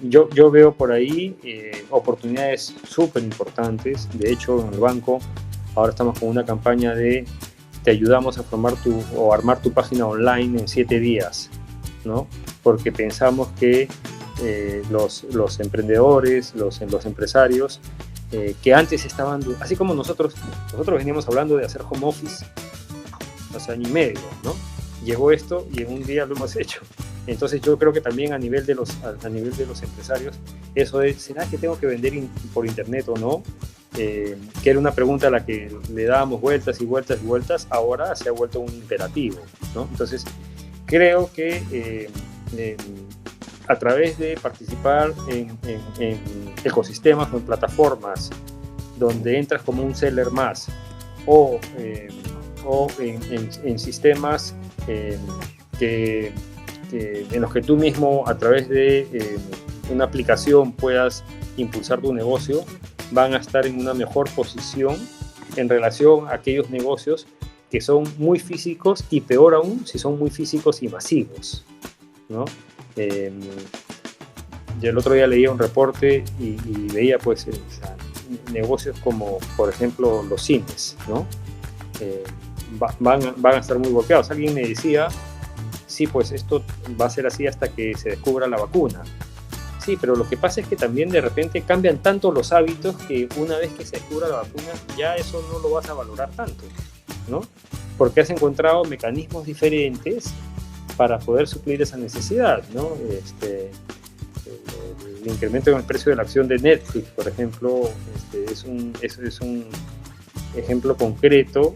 yo veo por ahí oportunidades súper importantes. De hecho, en el banco ahora estamos con una campaña de te ayudamos a formar o armar tu página online en 7 días, ¿no? Porque pensamos que los emprendedores, los empresarios, que antes estaban, así como nosotros veníamos hablando de hacer home office hace año y medio, ¿no? Llegó esto y en un día lo hemos hecho. Entonces yo creo que también a nivel de los empresarios, eso de, ¿será que tengo que vender por internet o no? Que era una pregunta a la que le dábamos vueltas y vueltas y vueltas, ahora se ha vuelto un imperativo, ¿no? Entonces creo que a través de participar en ecosistemas o en plataformas donde entras como un seller más o en sistemas en los que tú mismo a través de una aplicación puedas impulsar tu negocio, van a estar en una mejor posición en relación a aquellos negocios que son muy físicos y peor aún si son muy físicos y masivos, ¿no? Yo el otro día leía un reporte y veía pues negocios como por ejemplo los cines, ¿no? Van a estar muy golpeados. Alguien me decía, sí, pues esto va a ser así hasta que se descubra la vacuna. Sí, pero lo que pasa es que también de repente cambian tanto los hábitos que una vez que se descubra la vacuna ya eso no lo vas a valorar tanto, ¿no? Porque has encontrado mecanismos diferentes para poder suplir esa necesidad, ¿no? El incremento en el precio de la acción de Netflix, por ejemplo, es un ejemplo concreto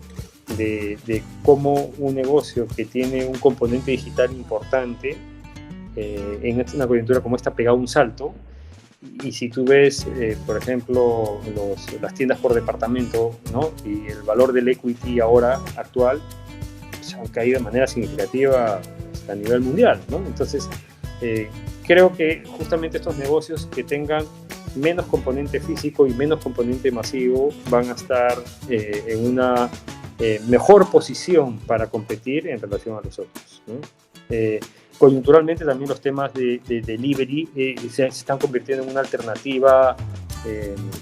de cómo un negocio que tiene un componente digital importante en una coyuntura como esta ha pegado un salto. Y si tú ves, por ejemplo, las tiendas por departamento, ¿no? Y el valor del equity ahora actual pues, han caído de manera significativa a nivel mundial, ¿no? Entonces, creo que justamente estos negocios que tengan menos componente físico y menos componente masivo van a estar en una mejor posición para competir en relación a los otros, ¿no? Coyunturalmente también los temas de delivery se están convirtiendo en una alternativa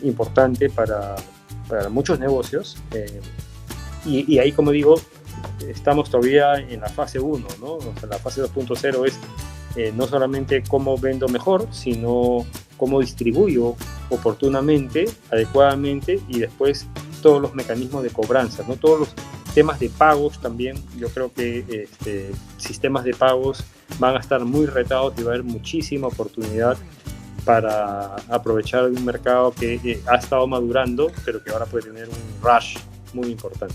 importante para muchos negocios y ahí, como digo, estamos todavía en la fase 1, ¿no? O sea, la fase 2.0 es no solamente cómo vendo mejor, sino cómo distribuyo oportunamente, adecuadamente y después todos los mecanismos de cobranza, ¿no? Todos los temas de pagos también, yo creo que sistemas de pagos van a estar muy retados y va a haber muchísima oportunidad para aprovechar un mercado que ha estado madurando, pero que ahora puede tener un rush muy importante.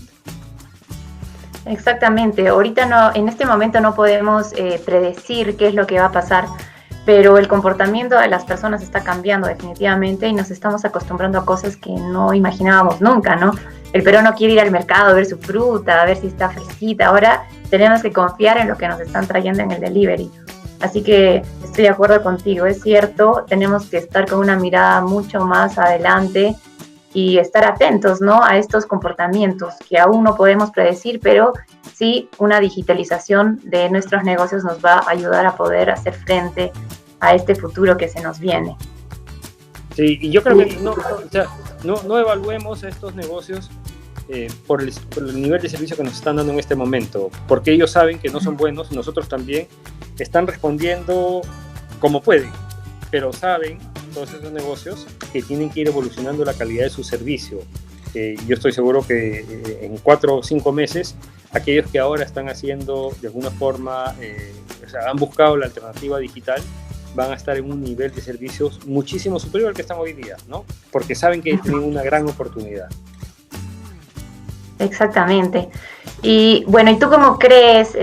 Exactamente, ahorita no, en este momento no podemos predecir qué es lo que va a pasar, pero el comportamiento de las personas está cambiando definitivamente y nos estamos acostumbrando a cosas que no imaginábamos nunca, ¿no? El peruano quiere ir al mercado a ver su fruta, a ver si está fresquita. Ahora tenemos que confiar en lo que nos están trayendo en el delivery. Así que estoy de acuerdo contigo, es cierto, tenemos que estar con una mirada mucho más adelante y estar atentos, ¿no? A estos comportamientos que aún no podemos predecir, pero sí una digitalización de nuestros negocios nos va a ayudar a poder hacer frente a este futuro que se nos viene. Sí, y yo creo que no evaluemos estos negocios por el nivel de servicio que nos están dando en este momento, porque ellos saben que no son buenos, nosotros también están respondiendo como pueden, pero saben todos esos negocios que tienen que ir evolucionando la calidad de su servicio. Yo estoy seguro que en 4 o 5 meses, aquellos que ahora están haciendo de alguna forma, o sea, han buscado la alternativa digital, van a estar en un nivel de servicios muchísimo superior al que están hoy día, ¿no? Porque saben que tienen una gran oportunidad. Exactamente. Y bueno, ¿y tú cómo crees,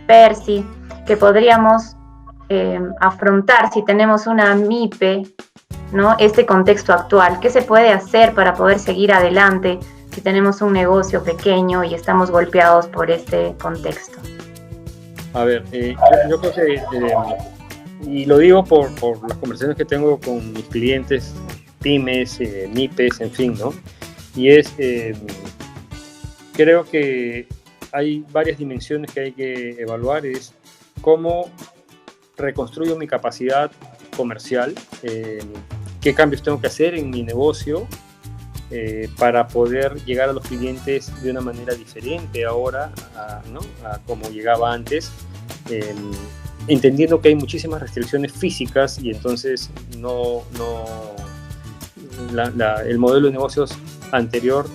Percy, que podríamos afrontar si tenemos una MIPE, ¿no? Este contexto actual? ¿Qué se puede hacer para poder seguir adelante si tenemos un negocio pequeño y estamos golpeados por este contexto? A ver, yo creo que, y lo digo por las conversaciones que tengo con mis clientes, pymes, MIPES, en fin, ¿no? Y es, creo que hay varias dimensiones que hay que evaluar, es cómo reconstruyo mi capacidad comercial, qué cambios tengo que hacer en mi negocio para poder llegar a los clientes de una manera diferente ahora, a como llegaba antes, entendiendo que hay muchísimas restricciones físicas y entonces el modelo de negocios anterior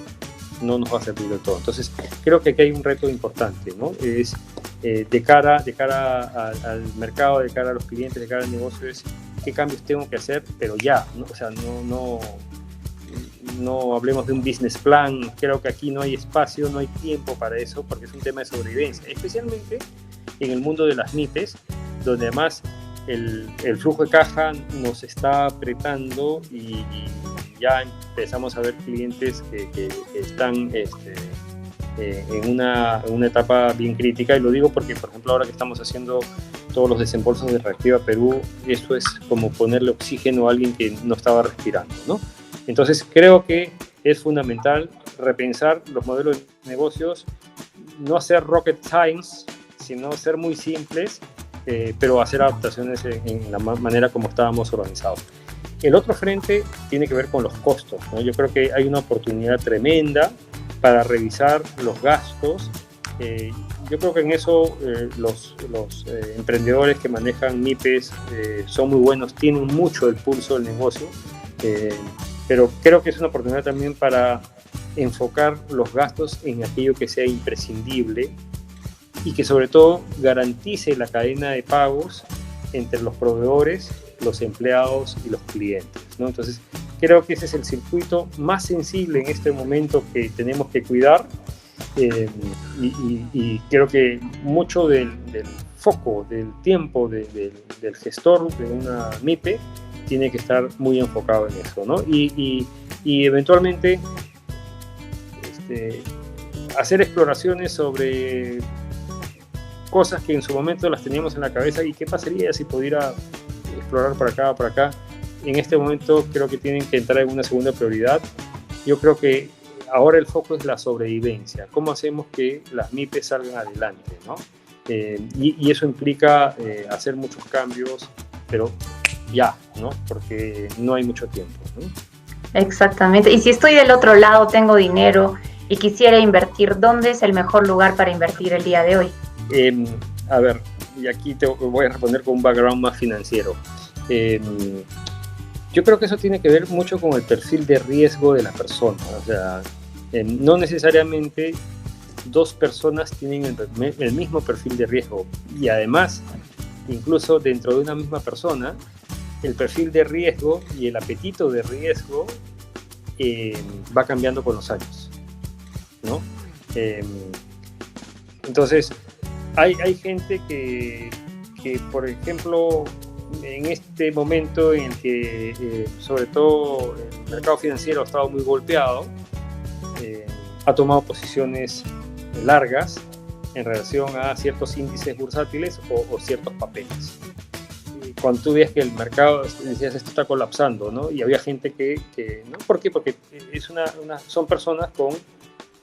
no nos va a servir de todo. Entonces creo que aquí hay un reto importante, ¿no? Es de cara al mercado, de cara a los clientes, de cara al negocio, es qué cambios tengo que hacer, pero ya, ¿no? O sea, no hablemos de un business plan. Creo que aquí no hay espacio, no hay tiempo para eso, porque es un tema de sobrevivencia, especialmente en el mundo de las MIPES, donde además el flujo de caja nos está apretando y ya empezamos a ver clientes que están en una etapa bien crítica, y lo digo porque, por ejemplo, ahora que estamos haciendo todos los desembolsos de Reactiva Perú, eso es como ponerle oxígeno a alguien que no estaba respirando, ¿no? Entonces creo que es fundamental repensar los modelos de negocios, no hacer rocket science, sino ser muy simples, pero hacer adaptaciones en la manera como estábamos organizados. El otro frente tiene que ver con los costos, ¿no? Yo creo que hay una oportunidad tremenda para revisar los gastos. Yo creo que en eso los emprendedores que manejan MIPES son muy buenos, tienen mucho el pulso del negocio, pero creo que es una oportunidad también para enfocar los gastos en aquello que sea imprescindible y que sobre todo garantice la cadena de pagos entre los proveedores, los empleados y los clientes, ¿no? Entonces creo que ese es el circuito más sensible en este momento que tenemos que cuidar, y creo que mucho del foco, del tiempo del gestor de una MIPE tiene que estar muy enfocado en eso, ¿no? Y eventualmente hacer exploraciones sobre cosas que en su momento las teníamos en la cabeza y qué pasaría si pudiera explorar por acá, por acá. En este momento creo que tienen que entrar en una segunda prioridad. Yo creo que ahora el foco es la sobrevivencia. ¿Cómo hacemos que las MIPES salgan adelante, ¿no? Y eso implica hacer muchos cambios, pero ya, ¿no? Porque no hay mucho tiempo, ¿no? Exactamente. Y si estoy del otro lado, tengo dinero y quisiera invertir, ¿dónde es el mejor lugar para invertir el día de hoy? A ver, y aquí te voy a responder con un background más financiero. Yo creo que eso tiene que ver mucho con el perfil de riesgo de la persona. O sea, no necesariamente dos personas tienen el mismo perfil de riesgo, y además, incluso dentro de una misma persona, el perfil de riesgo y el apetito de riesgo va cambiando con los años, ¿no? Entonces, hay gente que, por ejemplo, en este momento en el que sobre todo el mercado financiero ha estado muy golpeado, ha tomado posiciones largas en relación a ciertos índices bursátiles o ciertos papeles. Cuando tú ves que el mercado, decías, esto está colapsando, ¿no? Y había gente que ¿no? ¿Por qué? Porque son personas con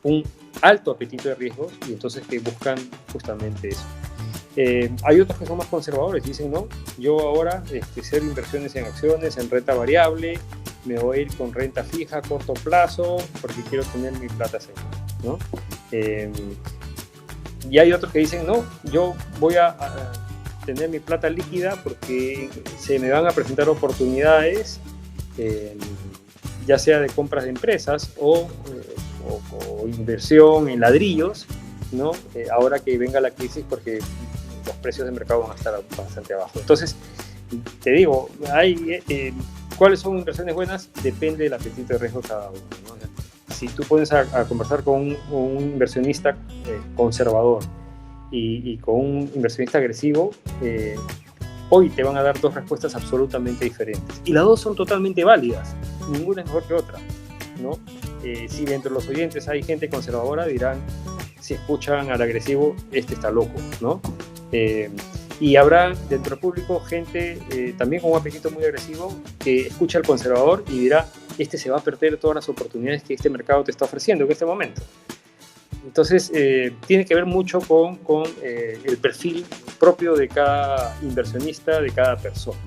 un alto apetito de riesgos y entonces que buscan justamente eso. Hay otros que son más conservadores, dicen, no, yo ahora hacer inversiones en acciones, en renta variable, me voy a ir con renta fija a corto plazo porque quiero tener mi plata segura, ¿no? Y hay otros que dicen, no, yo voy a tener mi plata líquida porque se me van a presentar oportunidades, ya sea de compras de empresas o inversión en ladrillos, ¿no? Ahora que venga la crisis, porque los precios de mercado van a estar bastante abajo. Entonces, te digo, ¿cuáles son inversiones buenas? Depende del apetito de riesgo de cada uno, ¿no? Si tú pones a conversar con un inversionista conservador y con un inversionista agresivo, hoy te van a dar dos respuestas absolutamente diferentes. Y las dos son totalmente válidas, ninguna es mejor que otra, ¿no? Si dentro de los oyentes hay gente conservadora, dirán, si escuchan al agresivo, este está loco, ¿no? Y habrá dentro del público gente también con un apetito muy agresivo que escucha al conservador y dirá, este se va a perder todas las oportunidades que este mercado te está ofreciendo en este momento. Entonces, tiene que ver mucho con el perfil propio de cada inversionista, de cada persona.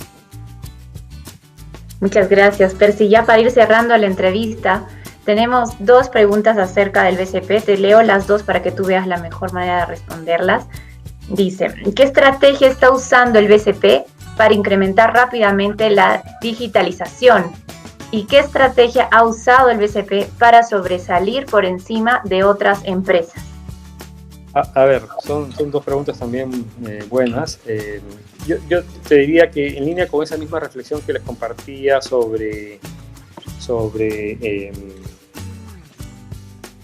Muchas gracias, Percy. Ya para ir cerrando la entrevista, tenemos 2 preguntas acerca del BCP. Te leo las 2 para que tú veas la mejor manera de responderlas. Dice, ¿qué estrategia está usando el BCP para incrementar rápidamente la digitalización? ¿Y qué estrategia ha usado el BCP para sobresalir por encima de otras empresas? A ver, son 2 preguntas también buenas. Yo te diría que en línea con esa misma reflexión que les compartía sobre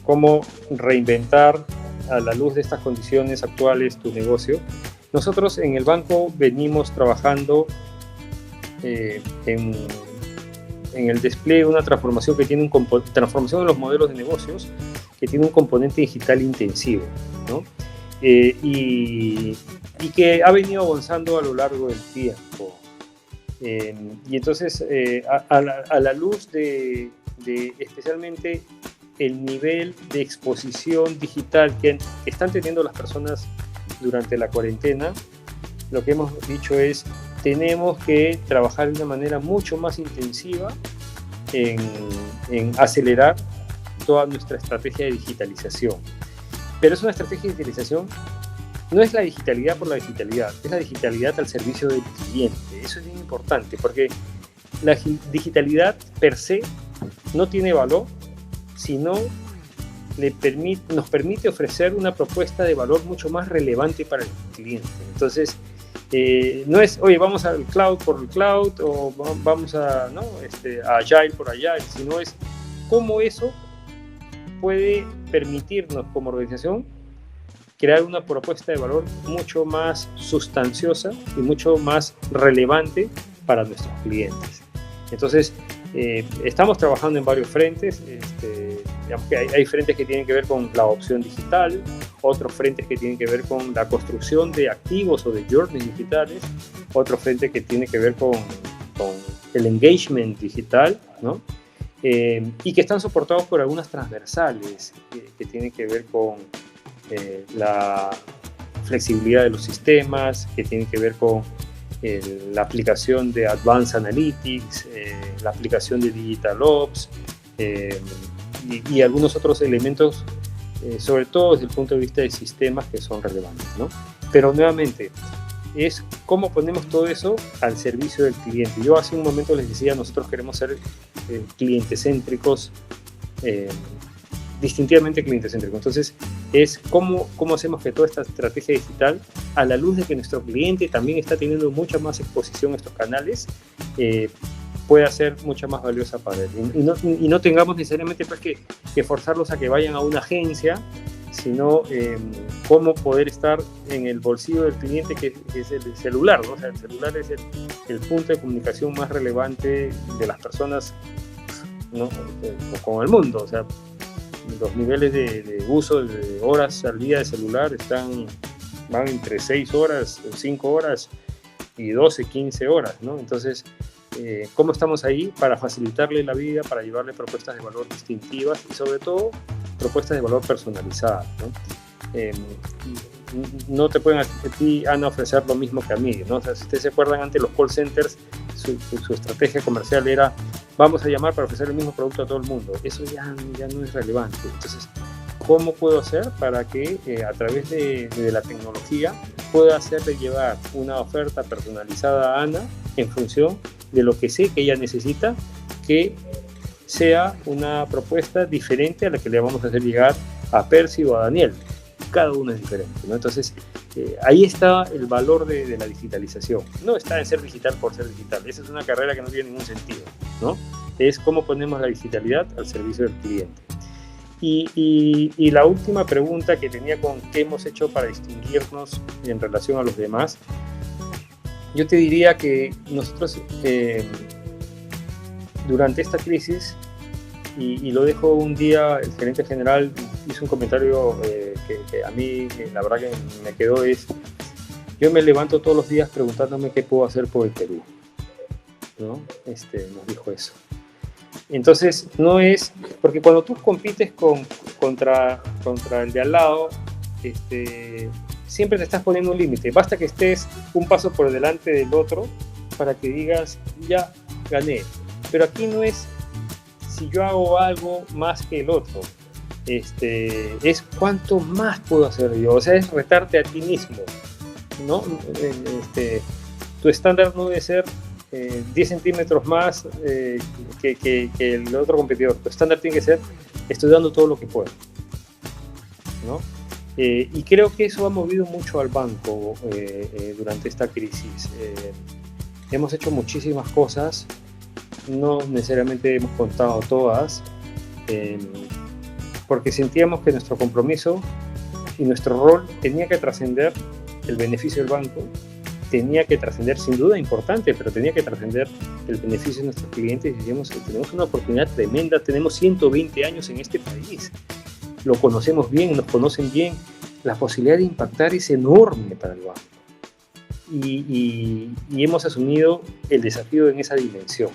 cómo reinventar a la luz de estas condiciones actuales tu negocio, nosotros en el banco venimos trabajando en el despliegue de una transformación que tiene transformación de los modelos de negocios que tiene un componente digital intensivo, ¿no? Y que ha venido avanzando a lo largo del tiempo. Y entonces, a la luz de especialmente el nivel de exposición digital que están teniendo las personas durante la cuarentena, lo que hemos dicho es, tenemos que trabajar de una manera mucho más intensiva en acelerar toda nuestra estrategia de digitalización. Pero es una estrategia de digitalización, no es la digitalidad por la digitalidad, es la digitalidad al servicio del cliente. Eso es bien importante, porque la digitalidad per se no tiene valor si no nos permite ofrecer una propuesta de valor mucho más relevante para el cliente. Entonces, no es, oye, vamos al cloud por el cloud o vamos a Agile por Agile, sino es cómo eso puede permitirnos como organización crear una propuesta de valor mucho más sustanciosa y mucho más relevante para nuestros clientes. Entonces, estamos trabajando en varios frentes. Digamos que hay frentes que tienen que ver con la opción digital, otros frentes que tienen que ver con la construcción de activos o de journeys digitales, otro frente que tiene que ver con el engagement digital, ¿no? Y que están soportados por algunas transversales que tienen que ver con la flexibilidad de los sistemas, que tienen que ver con la aplicación de Advanced Analytics, la aplicación de Digital Ops y algunos otros elementos, sobre todo desde el punto de vista de sistemas que son relevantes, ¿no? Pero nuevamente, es cómo ponemos todo eso al servicio del cliente. Yo hace un momento les decía, nosotros queremos ser clientecéntricos, distintivamente clientecéntricos. Entonces, es cómo hacemos que toda esta estrategia digital, a la luz de que nuestro cliente también está teniendo mucha más exposición a estos canales, pueda ser mucho más valiosa para él. Y no tengamos necesariamente pues, que forzarlos a que vayan a una agencia, sino cómo poder estar en el bolsillo del cliente, que es el celular, ¿no? O sea, el celular es el punto de comunicación más relevante de las personas, ¿no? Con el mundo. O sea, los niveles de uso de horas al día de celular van entre 6 horas, 5 horas y 12, 15 horas, ¿no? Entonces, ¿cómo estamos ahí para facilitarle la vida, para llevarle propuestas de valor distintivas y sobre todo propuestas de valor personalizadas, ¿no? No te pueden a ti, Ana, ofrecer lo mismo que a mí, ¿no? O sea, si ustedes se acuerdan, antes los call centers, su estrategia comercial era vamos a llamar para ofrecer el mismo producto a todo el mundo. Eso ya no es relevante. Entonces, ¿cómo puedo hacer para que a través de la tecnología pueda hacerle llevar una oferta personalizada a Ana en función de lo que sé que ella necesita, que sea una propuesta diferente a la que le vamos a hacer llegar a Percy o a Daniel? Cada uno es diferente, ¿no? Entonces, ahí está el valor de la digitalización. No está en ser digital por ser digital. Esa es una carrera que no tiene ningún sentido, ¿no? Es cómo ponemos la digitalidad al servicio del cliente. Y la última pregunta que tenía con qué hemos hecho para distinguirnos en relación a los demás, yo te diría que nosotros durante esta crisis, y lo dejo un día, el gerente general hizo un comentario que a mí la verdad que me quedó, es yo me levanto todos los días preguntándome qué puedo hacer por el Perú, ¿no? Nos dijo eso. Entonces, no es, porque cuando tú compites contra contra el de al lado, siempre te estás poniendo un límite. Basta que estés un paso por delante del otro para que digas, ya gané. Pero aquí no es si yo hago algo más que el otro, es cuánto más puedo hacer yo. O sea, es retarte a ti mismo, ¿no? Tu estándar no debe ser 10 centímetros más que el otro competidor. Tu estándar tiene que ser, estoy dando todo lo que puedo, ¿no? Y creo que eso ha movido mucho al banco durante esta crisis. Hemos hecho muchísimas cosas, no necesariamente hemos contado todas, porque sentíamos que nuestro compromiso y nuestro rol tenía que trascender el beneficio del banco, tenía que trascender, sin duda importante, pero tenía que trascender el beneficio de nuestros clientes. Y decíamos que tenemos una oportunidad tremenda, tenemos 120 años en este país, lo conocemos bien, nos conocen bien, la posibilidad de impactar es enorme para el banco. Y hemos asumido el desafío en esa dimensión.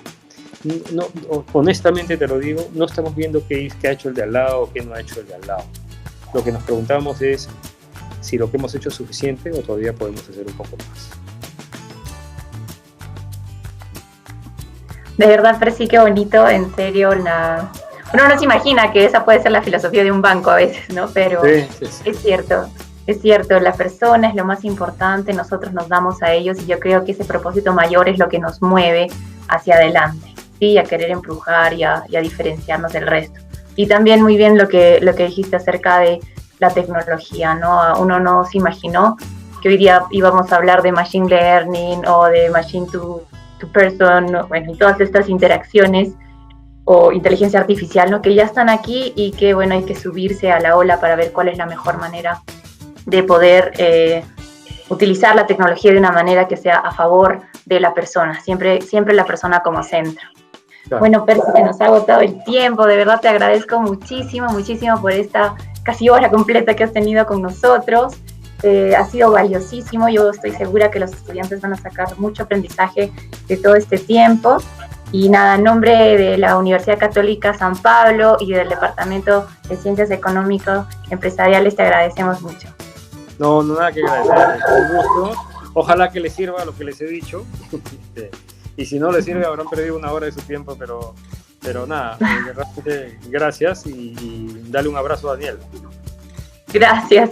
No, honestamente te lo digo, no estamos viendo qué ha hecho el de al lado o qué no ha hecho el de al lado. Lo que nos preguntamos es si lo que hemos hecho es suficiente o todavía podemos hacer un poco más. De verdad, pero sí, qué bonito, en serio, uno no se imagina que esa puede ser la filosofía de un banco a veces, ¿no? Pero sí. Es cierto, la persona es lo más importante, nosotros nos damos a ellos y yo creo que ese propósito mayor es lo que nos mueve hacia adelante, ¿sí? A querer empujar y a diferenciarnos del resto. Y también muy bien lo que dijiste acerca de la tecnología, ¿no? Uno no se imaginó que hoy día íbamos a hablar de machine learning o de machine to person, ¿no? Bueno, y todas estas interacciones o inteligencia artificial, ¿no? Que ya están aquí y que, bueno, hay que subirse a la ola para ver cuál es la mejor manera de poder utilizar la tecnología de una manera que sea a favor de la persona, siempre la persona como centro. Claro. Bueno, Percy, se nos ha agotado el tiempo, de verdad te agradezco muchísimo por esta casi hora completa que has tenido con nosotros. Ha sido valiosísimo, yo estoy segura que los estudiantes van a sacar mucho aprendizaje de todo este tiempo. Y nada, en nombre de la Universidad Católica San Pablo y del Departamento de Ciencias Económicas Empresariales te agradecemos mucho. No, nada que agradecer, un gusto. Ojalá que les sirva lo que les he dicho. Y si no les sirve, habrán perdido una hora de su tiempo, pero nada, gracias y dale un abrazo a Daniel. Gracias,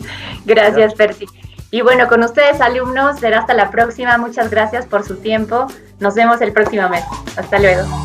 Percy. Y bueno, con ustedes, alumnos, será hasta la próxima. Muchas gracias por su tiempo. Nos vemos el próximo mes. Hasta luego.